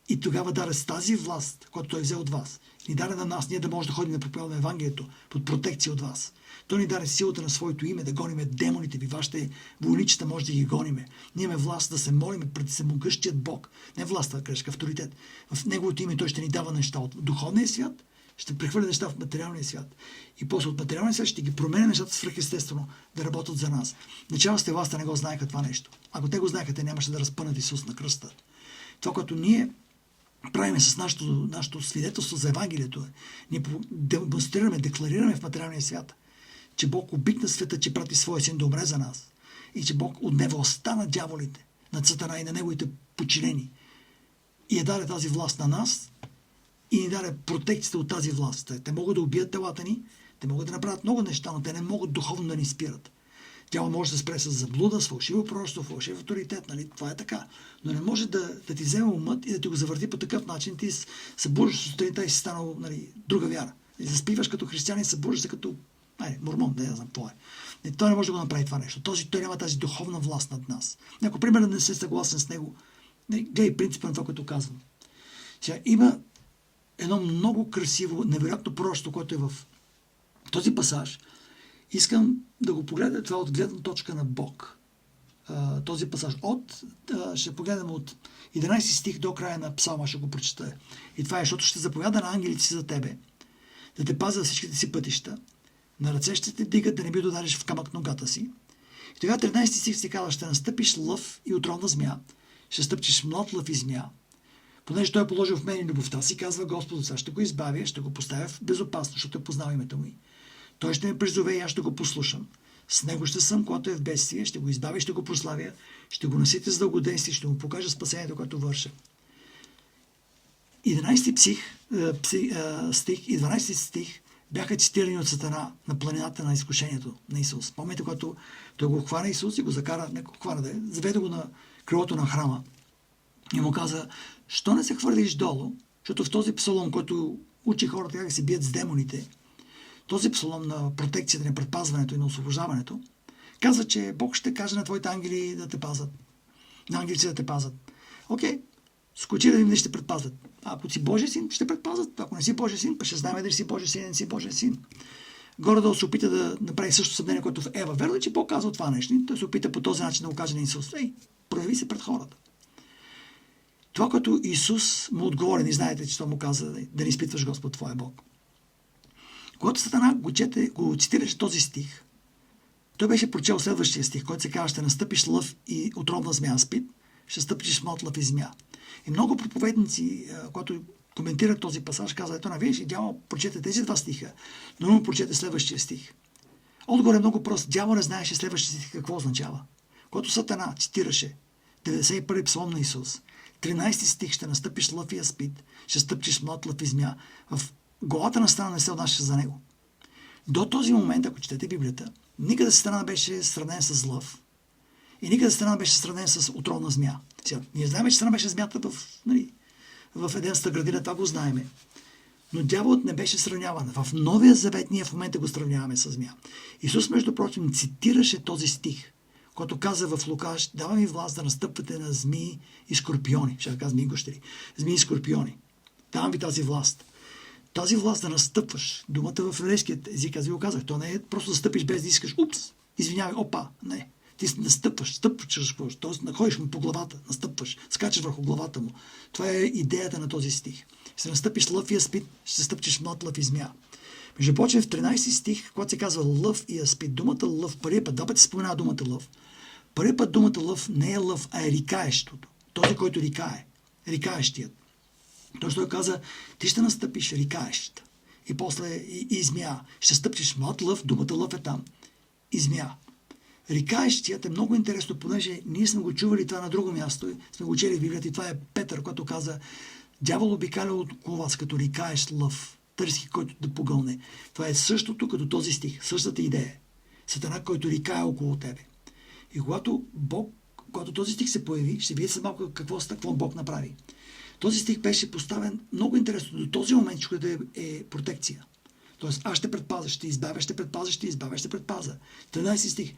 И тогава даде с тази власт, която той взе от вас, ни даде на нас, ние да можем да ходим да проповядваме Евангелието под протекция от вас. Той ни даде силата на своето име, да гониме демоните ви, вашите войничета може да ги гониме. Ние имаме власт да се молиме пред всемогъщият Бог. Не власт, а кръжка, авторитет. В Неговото име Той ще ни дава неща от духовния свят, ще прехвърля неща в материалния свят. И после от материалния свят ще ги променя нещата свръхестествено да работят за нас. Началствите властта не го знаеха това нещо. Ако те го знаеха, те нямаше да разпънат Исус на кръста. Това, което ние правим с нашето свидетелство за Евангелието е, ние демонстрираме, декларираме в материалния свят, че Бог обикна света, че прати своя син да умре за нас и че Бог отнема властта на дяволите, на Сатана и на неговите подчинени. И даде тази власт на нас и ни даде протекцията от тази власт. Те могат да убият телата ни, те могат да направят много неща, но те не могат духовно да ни спират. Дявол може да спре с заблуда, с фалшиво пророчество, фалшив авторитет, нали? Това е така. Но не може да ти вземе умът и да ти го завърти по такъв начин, ти се буждаш сутринта и си станал, нали, друга вяра. И заспиваш като християнин, се буждаш се като мормон, не знам какво е. И той не може да го направи това нещо. Той няма тази духовна власт над нас. Ако примерно не се съгласен с него, гледай принципа на това, което казвам. Сега има едно много красиво, невероятно пророчество, което е в този пасаж. Искам да го погледна това от гледна точка на Бог. Този пасаж. Ще погледнем от 11 стих до края на псалма, ще го прочета. И това е, защото ще заповяда на ангелите си за тебе, да те пазят всичките си пътища, на ръце ще те дигат, да не би да удариш в камък ногата си. И тогава 13 стих се казва, ще настъпиш лъв и отровна змия, ще стъпчеш млад лъв и змия, понеже той е положил в мен любовта си, казва Господ, сега ще го избавя, ще го поставя в безопасност, защото е познал името ми. Той ще ме призове и аз ще го послушам. С него ще съм, когато е в бедствие, ще го избавя, ще го прославя, ще го наситя с дългоденствие, ще му покажа спасението, което върша. 11 стих и 12 стих бяха цитирани от Сатана на планината на изкушението на Исус. Помните, когато той го хвана Исус и го закара, не го хвана, заведе го на крилото на храма и му каза, що не се хвърлиш долу, защото в този псалом, който учи хората как да се бият с демоните, този псалом на протекцията, на предпазването и на освобождаването, казва, че Бог ще каже на твоите ангели да те пазят. На ангелите да те пазят. Окей, скочи да им ще предпазват. Ако си Божия син, ще предпазват. Ако не си Божия син, ще знаем дали си Божия син, не си Божия син. Горе-долу се опита да направи също съмнение, което в Ева. Верно ли, че Бог казва това нещо? Той се опита по този начин да го каже на Исус. Прояви се пред хората. Това, което Исус му отговори, не знаете, че той му каза да не изпитваш Господ, твоя Бог. Когато Сатана го цитираше този стих, той беше прочел следващия стих, който се казва, ще настъпиш лъв и отровна змия спит, ще стъпиш млад лъв и змия. И много проповедници, които коментират този пасаж, казват, ето виж, дявол прочете тези два стиха, но му прочете следващия стих. Отговор е много прост. Дявол не знаеше следващия стих какво означава. Когато Сатана цитираше 91-и псалом на Исус, 13 стих, ще настъпиш лъв и аспид, ще стъпчиш млад лъв и змия, в главата на Сатана не се отнася за него. До този момент, ако четете Библията, никъде Сатана беше сравнен с лъв и никъде Сатана беше сравнен с отровна змия. Сега, ние знаем, че Сатана беше змията в Еденската градина, това го знаеме. Но дяволът не беше сравняван. В Новия Завет ние в момента го сравняваме с змия. Исус, между прочим, цитираше този стих, който каза в Лука, дава ми власт да настъпвате на змии и скорпиони. Ще казвам змии и гущери. Змии и скорпиони. Давам ви тази власт. Тази власт да настъпваш. Думата в еврейският език, аз ви го казах. То не е просто да стъпиш без да искаш. Упс, извинявай, опа. Не. Ти настъпваш, стъпваш, т.е. находиш му по главата, настъпваш, скачаш върху главата му. Това е идеята на този стих. Ще настъпиш лъв и аспид, ще стъпчеш млад лъв и змия. Между прочим, в 13 стих, когато се казва лъв и аспид, думата лъв, първият път, два пъти се споменава думата лъв. Първият път думата лъв не е лъв, а е рикаещото. Този, който рикае. Рикаещият. Тоест той каза, ти ще настъпиш рикаещ. И после и змия. Ще стъпчеш млад лъв, думата лъв е там. И змия. Рикаещият е много интересно, понеже ние сме го чували това на друго място, сме го чели в Библията и това е Петър, който каза, дявол обикаля около вас като рикаещ лъв, търси който да погълне. Това е същото като този стих, същата идея. Сатана, който рикае около тебе. И когато този стих се появи, ще видите малко какво Бог направи. Този стих беше поставен много интересно до този момент, който е протекция. Тоест, аз ще предпазя, ще избавя, ще предпазя, ще избавя, ще предпазя. 13 стих.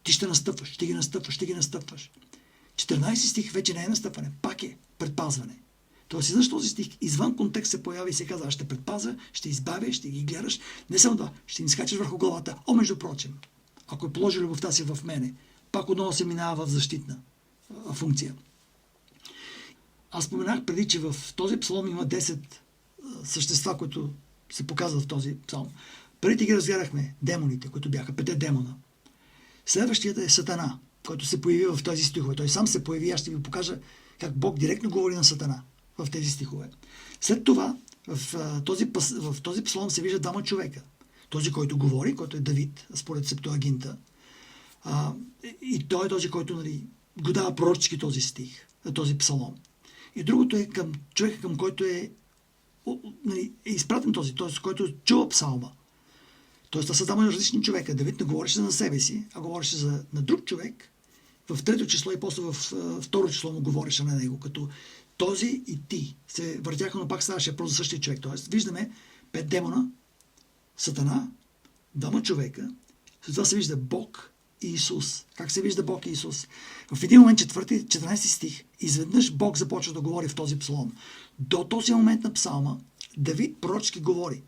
Ти ще настъпваш, ще ги настъпваш, ще ги настъпваш. 14 стих вече не е настъпване, пак е предпазване. Тоест, изведнъж този стих извън контекст се появи и се казва: аз ще предпазя, ще избавя, ще ги гледаш. Не само това, ще им скачаш върху главата. Между прочим, ако е положи любовта си в мене, пак отново се минава в защитна функция. Аз споменах преди, че в този псалом има 10 същества, които се показват в този псалом. Преди ги разгледахме демоните, които бяха 5 демона. Следващият е Сатана, който се появи в този стихове. Той сам се появи, аз ще ви покажа как Бог директно говори на Сатана в тези стихове. След това в този псалом се вижда 2 човека. Този, който говори, който е Давид, според Септуагинта. И той е този, който го дава пророчески този стих, този псалом. И другото е към човека, към който е изпратен този, т.е. който чува псалма. Тоест, това са 2 различни човека. Давид не говореше на себе си, а говореше на друг човек. В 3-то число и после в 2-ро число му говореше на него, като този и ти се въртяха, но пак ставаше просто за същия човек. Тоест, виждаме 5 демона, Сатана, 2 човека. След това се вижда Бог и Исус. Как се вижда Бог и Исус? В един момент, 14 стих, изведнъж Бог започва да говори в този псалом. До този момент на псалма Давид пророчески говори: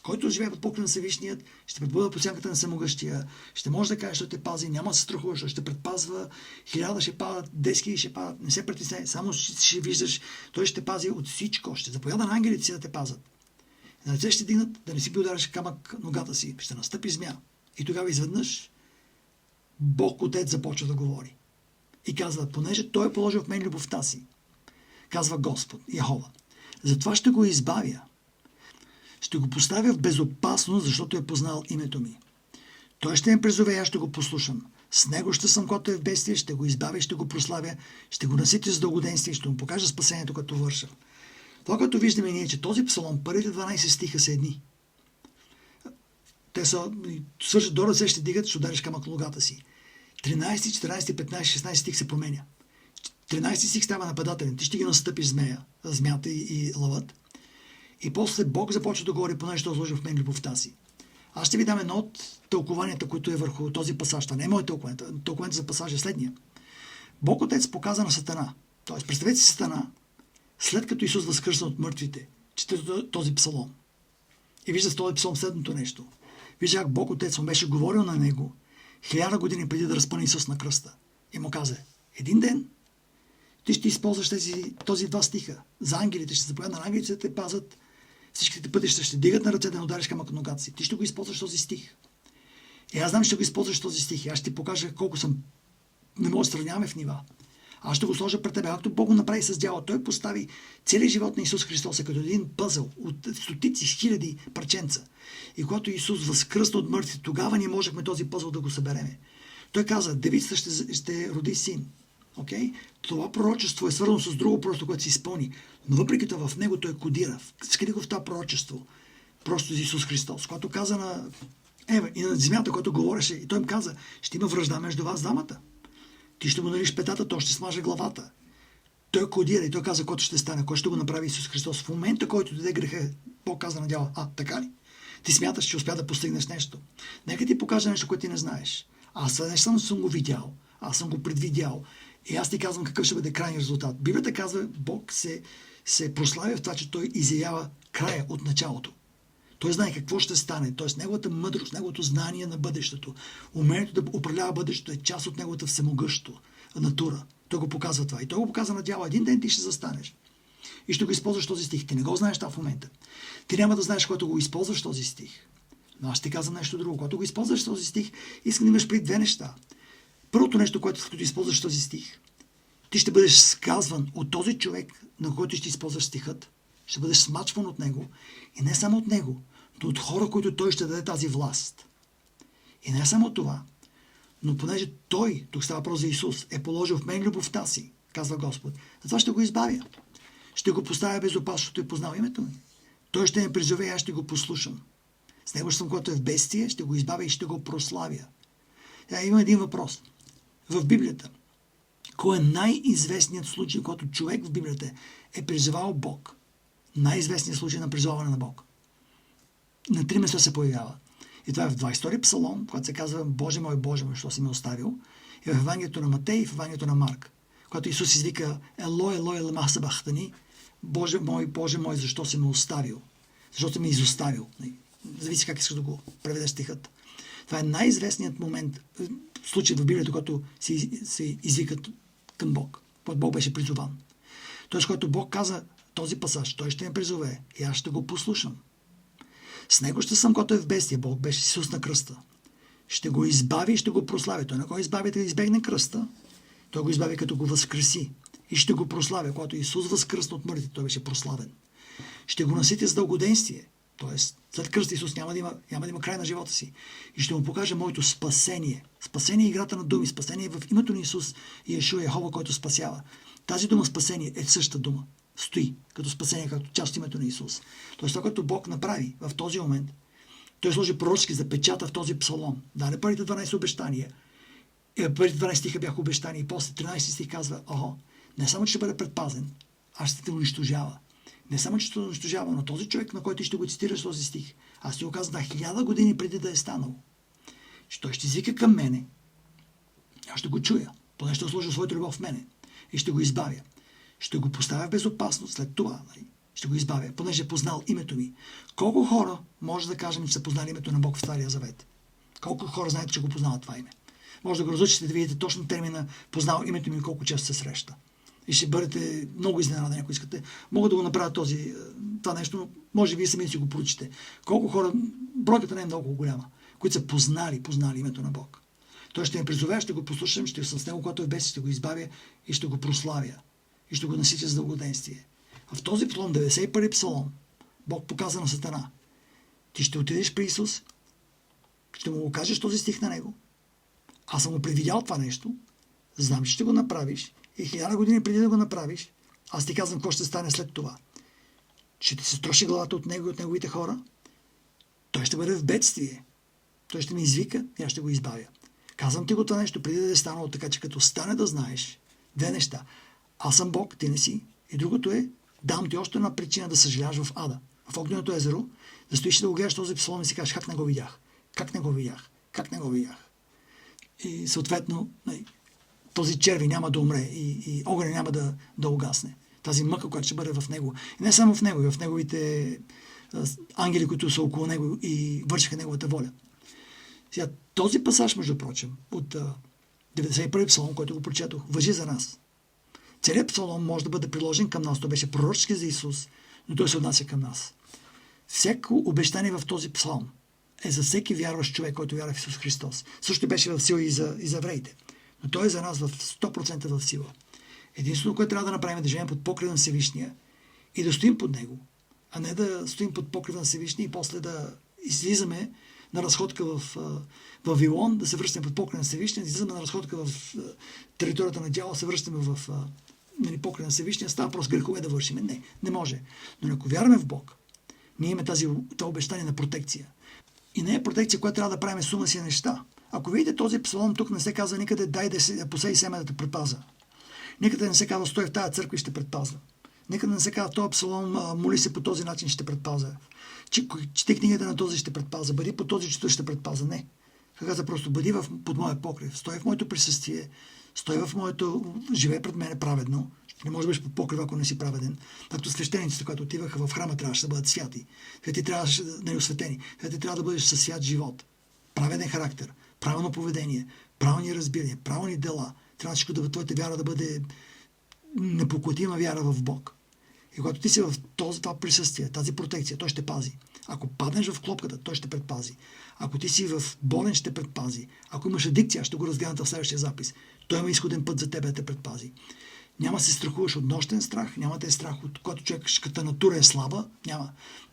който живее под покрива на Всевишният, ще пребъде по сянката на Всемогъщия, ще може да каже, ще те пази, няма да се страхуваш, ще предпазва, 1000 ще падат, 10 000 ще падат, не се притесняй, само ще виждаш, той ще пази от всичко, ще заповяда на ангелите си да те пазят. На ръце ще дигнат, да не си удариш камък ногата си, ще настъпи змия. И тогава изведнъж Бог Отец започва да говори. И казва: понеже Той е положил в мен любовта си, казва Господ, Яхова, затова ще го избавя. Ще го поставя в безопасност, защото е познал името ми. Той ще ме призове и аз ще го послушам. С него ще съм, когато е в бедствие, ще го избавя, ще го прославя, ще го наситя с дългоденствие и ще му покажа спасението, като върша. Това, което виждаме ние, че този псалом, първите 12 стиха са едни. Те са, свършат до ръце, ще дигат, ще удариш камък ногата си. 13, 14, 15, 16 стих се променя. 13 стих става нападателен. Ти ще ги настъпиш змията и лъвът. И после Бог започва да говори, понеже Той сложи в мен любовта си. Аз ще ви дам едно от тълкованията, които е върху този пасаж. Не е мое тълкование. Тълкованието за пасаж е следния. Бог Отец показа на Сатана. Тоест, представете си Сатана, след като Исус възкръсна от мъртвите, чете този псалом. И вижда с този псалом следното нещо. Вижда как Бог Отец му беше говорил на него 1000 години преди да разпъне Исус на кръста. И му каза: един ден ти ще използваш този 2 стиха. За ангелите ще заповядат на ангелите да те пазят. Всичките пътища ще дигат на ръце да не удариш камък на ногата си. Ти ще го използваш този стих. И аз знам, че ще го използваш този стих. И аз ще ти покажа колко съм. Не мога да сравняваме в нива. Аз ще го сложа пред тебе. Както Бог го направи с дявола. Той постави целият живот на Исус Христос като един пъзъл от стотици, хиляди парченца. И когато Исус възкръсна от мъртвите, тогава ние можехме този пъзъл да го събереме. Той каза: девицата ще роди син. Okay? Това пророчество е свързано с друго пророчество, което се изпълни. Но въпреки това в него той кодира. Скри го в това пророчество. Просто за Исус Христос. Когато каза на Ева и на земята, който говореше, и той им каза: ще има вражда между вас двамата. Ти ще му нариш петата, той ще смаже главата. Той кодира и той каза: който ще стане, кой ще го направи Исус Христос. В момента, който даде греха, Бог каза на дявола: така ли? Ти смяташ, че успя да постигнеш нещо. Нека ти покажа нещо, което ти не знаеш. Аз не само съм го видял, аз съм го предвидял. И аз ти казвам какъв ще бъде крайният резултат. Библията казва, Бог се прославя в това, че Той изява края от началото. Той знае какво ще стане. Т.е. неговата мъдрост, неговото знание на бъдещето, умението да управлява бъдещето е част от неговата всемогъщо натура. Той го показва това. И той го показва на дявола: един ден ти ще застанеш. И ще го използваш този стих. Ти не го знаеш това в момента. Ти няма да знаеш, когато го използваш този стих. Но аз ти казвам нещо друго. Когато го използваш този стих, искам да имаш при 2 неща. Първото нещо, което като използваш този стих, ти ще бъдеш сказван от този човек, на който ще използваш стихът. Ще бъдеш смачван от него. И не само от него, но от хора, които той ще даде тази власт. И не само това, но понеже той, тук става въпрос за Исус, е положил в мен любовта си, казва Господ, затова ще го избавя. Ще го поставя безопасно, защото е познал името ми. Той ще ме призове и аз ще го послушам. С него съм, който е в бедствие, ще го избавя и ще го прославя. Има един въпрос. В Библията, кой е най-известният случай, когато човек в Библията е призовал Бог? Най-известният случай на призоваване на Бог. На 3 места се появява. И това е в 22 псалом, когато се казва: Боже мой, защо си ме оставил? И в Евангелието на Матей и в Евангелието на Марк, когато Исус извика: Елой, Елой, лема сабахтани, Боже мой, защо си ме оставил? Защо си ме изоставил? Зависи как искаш да го преведеш стихът. Това е най-известният момент, случай в Библията, който се извикат към Бог. Когато Бог беше призован. Тоест, когато Бог каза този пасаж, той ще ме призове и аз ще го послушам. С него ще съм, който е в бедствие. Бог беше Исус на кръста. Ще го избави и ще го прослави. Той не го избави да избегне кръста. Той го избави като го възкреси. И ще го прославя. Когато Исус възкръсна от мъртвите, той беше прославен. Ще го насити с дългоденствие. Тоест, след кръста Исус няма да има край на живота си. И ще му покаже моето спасение. Спасение е играта на думи. Спасение е в името на Исус и Йешуа Йехова, който спасява. Тази дума спасение е същата дума. Стои като спасение, като част от името на Исус. Тоест, това, което Бог направи в този момент, той сложи пророчески запечата в този псалом. Даде първите 12 обещания. Първите 12 стиха бяха обещания и после 13 стих казва: не само, че ще бъде предпазен, аз ще те унищожава. Не само, че ще унищожава, но този човек, на който ще го цитираш този стих, аз ти го казвам 1000 години преди да е станал, че той ще извика към мене, аз ще го чуя, поне ще сложи своята любов в мене и ще го избавя. Ще го поставя в безопасност след това. Ще го избавя, понеже е познал името ми. Колко хора може да кажем, че са познали името на Бог в Стария Завет? Колко хора знаете, че го познават това име? Може да го разучите да видите точно термина познал името ми колко често се среща. И ще бъдете много изненадани, ако искате. Мога да го направя това нещо, но може би сами си го поручите. Колко хора, бройката не е много голяма, които са познали името на Бог. Той ще ме призове, ще го послушам, ще съм с него, когато е без, ще го избавя и ще го прославя. И ще го наситя с дългоденствие. В този псалом, 91-и псалом, Бог показа на Сатана: ти ще отидеш при Исус, ще му кажеш този стих на него. Аз съм му предвидял това нещо, знам, че ще го направиш и 1000 години преди да го направиш, аз ти казвам какво ще стане след това. Ще ти се строши главата от него и от неговите хора. Той ще бъде в бедствие. Той ще ме извика и аз ще го избавя. Казвам ти го това нещо преди да е станало, така че като стане да знаеш две неща. Аз съм Бог, ти не си. И другото е, дам ти още една причина да съжаляваш в ада. В огненото езеро, да стоиш и да го гледаш този псалом и си кажеш: как не го видях? Как не го видях? Как не го видях? И съответно, този черви няма да умре и огъня няма да угасне. Тази мъка, която ще бъде в него. И не само в него, и в неговите ангели, които са около него и вършиха неговата воля. Сега, този пасаж, между прочим, от 91-и псалом, който го прочетох, важи за нас. Целият псалом може да бъде приложен към нас. Той беше пророчески за Исус, но той се отнася към нас. Всяко обещание в този псалом е за всеки вярващ човек, който вярва в Исус Христос. Също беше в сила и за евреите. Но той е за нас в 100% в сила. Единственото, което трябва да направим, е да живеем под покрива на Всевишния и да стоим под него, а не да стоим под покрива на Всевишния и после да излизаме на разходка в Вавилон, да се връщаме под покрива на Всевишния, да излизаме на разходка в територията на дявола, се връщаме в покрива на Всевишния, става просто грехове да вършим. Не може. Но ако вярваме в Бог, ние имаме това обещание на протекция. И не е протекция, която трябва да правим сума си неща. Ако видите този псалом, тук не се казва никъде: дай да посей семе да те предпаза. Никъде не се казва: стой в тази църква и ще предпазва. Никъде не се казва: този псалом, моли се по този начин, ще предпаза. Чете книгата на този, ще предпаза. Бъди по този, че ще предпаза. Не. Каза просто: бъди под моя покрив. Стой в моето присъствие. Стой в моето... Живей пред мене праведно. Не можеш да бъдеш под покрив, ако не си праведен. Както свещениците, когато отиваха в храма, трябваше да бъдат святи. Ти трябваше да не осветени. Ти трябва да бъдеш със свят живот. Праведен характер. Правилно поведение. Правилни разбирания. Правилни дела. Трябва всичко твоята вяра да бъде непоклатима вяра в Бог. И когато ти си в това присъствие, тази протекция, той ще пази. Ако паднеш в клопката, той ще предпази. Ако ти си в болен, ще предпази. Ако имаш адикция, ще го разгледам в следващия запис. Той има изходен път за тебе да те предпази. Няма се страхуваш от нощен страх, няма те страх от когато човешката натура е слаба,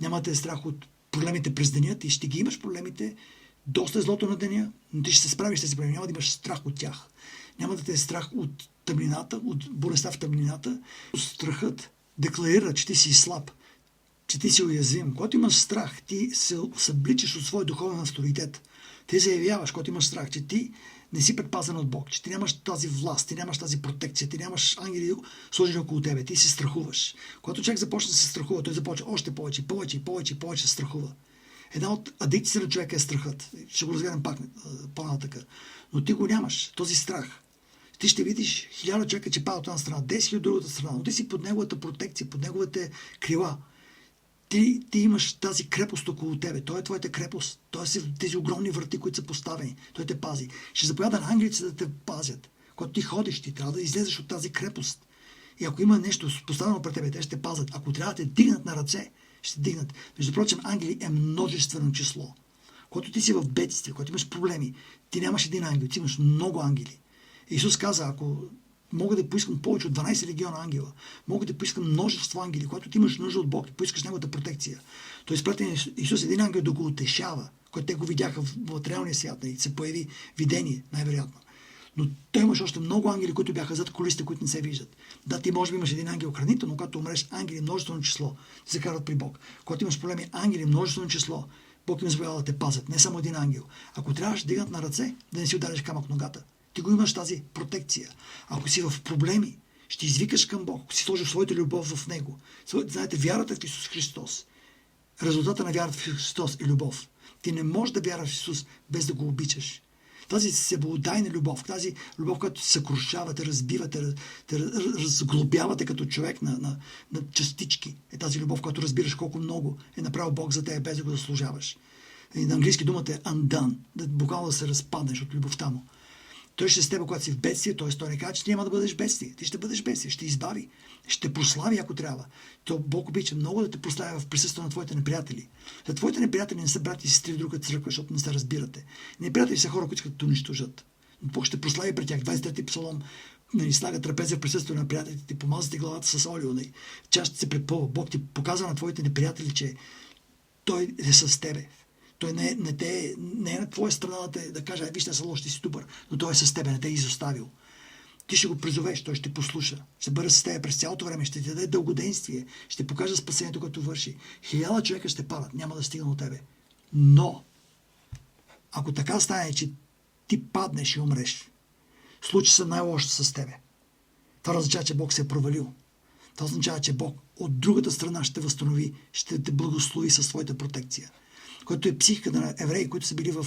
няма те страх от проблемите през деня, ти ще ги имаш проблемите, доста е злото на деня, но ти ще се справиш тези проблеми, няма да имаш страх от тях. Няма да те е страх от тъмнината, от болестта в тъмнината. Страхът декларира, че ти си слаб, че ти си уязвим. Когато имаш страх, ти се събличаш от своя духовен авторитет. Ти заявяваш, когато имаш страх, че ти не си предпазен от Бог, че ти нямаш тази власт, ти нямаш тази протекция, ти нямаш ангели сложени около тебе, ти се страхуваш. Когато човек започне да се страхува, той започва още повече да се страхува. Една от адикциите на човека е страхът. Ще го разгледам пак по-нататък. Но ти го нямаш, този страх. Ти ще видиш 1000 човека, че падат от една страна, 10 000 от другата страна, но ти си под неговата протекция, под неговите крила. Ти имаш тази крепост около тебе. Той е твоята крепост. Той е тези огромни врати, които са поставени. Той те пази. Ще заповяда на ангелите да те пазят. Когато ти ходиш, ти трябва да излезеш от тази крепост. И ако има нещо поставено пред тебе, те ще те пазят. Ако трябва да те дигнат на ръце, ще дигнат. Между прочим, ангели е множествено число. Когато ти си в бедствие, когато имаш проблеми, ти нямаш един ангел, ти имаш много ангели. Исус каза, ако мога да поискам повече от 12 легиона ангела, мога да поискам множество ангели, когато ти имаш нужда от Бог, да поискаш неговата протекция. Той изпрати Исус един ангел да го утешава, който те го видяха в материалния свят и се появи видение, най-вероятно. Но той имаш още много ангели, които бяха зад колисите, които не се виждат. Да, ти може би имаш един ангел хранител, но когато умреш, ангели множествено число ти се карат при Бог. Когато имаш проблеми, ангели множествено число, Бог им заповяда да те пазят, не само един ангел. Ако трябваш да дигнат на ръце, да не си удариш камък ногата, ти го имаш тази протекция. Ако си в проблеми, ще извикаш към Бог, ако си сложил своята любов в Него. Знаете, вярата в Исус Христос, резултата на вярата в Христос е любов. Ти не можеш да вярваш в Исус без да го обичаш. Тази себеотдайна любов, тази любов, която се съкрушава, те разбива, те разглобявате като човек на частички. Е тази любов, която разбираш колко много е направил Бог за теб, без да го заслужаваш. И на английски думата е undone, буквално да се разпаднеш от любовта му. Той ще с теб, когато си в бедствие, т.е. той не казва, че ти няма да бъдеш бедствие. Ти ще бъдеш бедствие, ще избави, ще прослави, ако трябва. То Бог обича много да те прославя в присъствие на твоите неприятели. За твоите неприятели не са брати и сестри в друга църква, защото не се разбирате. Неприятели са хора, които искат да те унищожат. Но Бог ще прослави при тях. 23-ти псалом слага трапеза в присъствие на приятелите, ти помазате главата с олио. Чашата се препълва. Бог ти показва на твоите неприятели, че Той е с тебе. Той не е на твоя страна да каже, вижте, са лош, ти си добър, но той е с тебе, не те е изоставил. Ти ще го призовеш, той ще послуша, ще бъде с теб през цялото време, ще ти даде дългоденствие, ще покаже спасението, което върши. 1000 човека ще падат, няма да стигнат от тебе. Но, ако така стане, че ти паднеш и умреш, случи се най-лошо с тебе. Това означава, че Бог се е провалил. Това означава, че Бог от другата страна ще възстанови, ще те благослови със своята протекция. Което е психиката на евреи, които са били в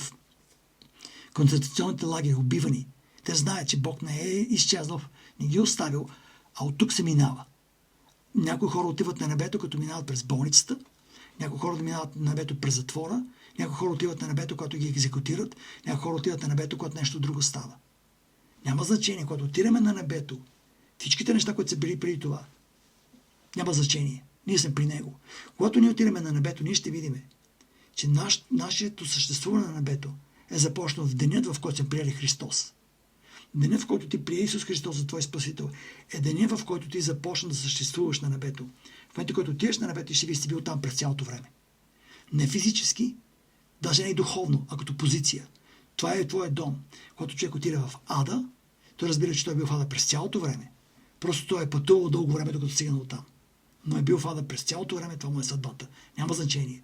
концентрационните лагери, убивани. Те знаят, че Бог не е изчезнал, не ги е оставил, а от тук се минава. Някои хора отиват на небето, като минават през болницата, някои хора да минават на небето през затвора, някои хора отиват на небето, когато ги екзекутират, някои хора отиват на небето, когато нещо друго става. Няма значение, когато отираме на небето, всичките неща, които са били преди това, няма значение. Ние сме при Него. Когато ние отираме на небето, ние ще видиме, че нашето съществуване на небето е започнало в денят, в който сме приели Христос. Денят, в който ти прие Исус Христос за твой Спасител, е денят, в който ти започна да съществуваш на небето. В момента, който отидеш на небето, ще си бил там през цялото време. Не физически, даже не и духовно, а като позиция. Това е твоя дом. Когато човек отиде в ада, той разбира, че той е бил в ада през цялото време. Просто той е пътувал дълго време, докато стигнал там. Но е бил в ада през цялото време, това му е съдбата. Няма значение.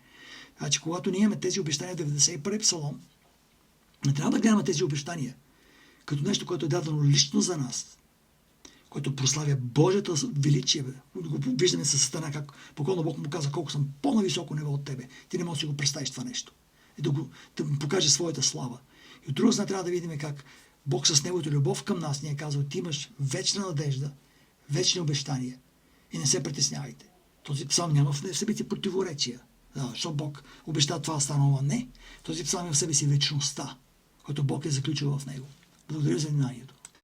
Значи, когато ние имаме тези обещания в 91 псалом, не трябва да гледаме тези обещания като нещо, което е дадено лично за нас, което прославя Божията величие. Го виждаме със Сатана, как покойно Бог му каза, колко съм по-нависоко ниво от тебе. Ти не можеш да си го представиш това нещо. И да му покаже своята слава. И от друга страна трябва да видим как Бог с неговата любов към нас ни е казал, ти имаш вечна надежда, вечни обещания и не се притеснявайте. Този псалм няма в себе си противоречия. Защото Бог обеща това станало, не. Този псалм има в себе си вечността, който Бог е заключил в него. Благодаря за вниманието.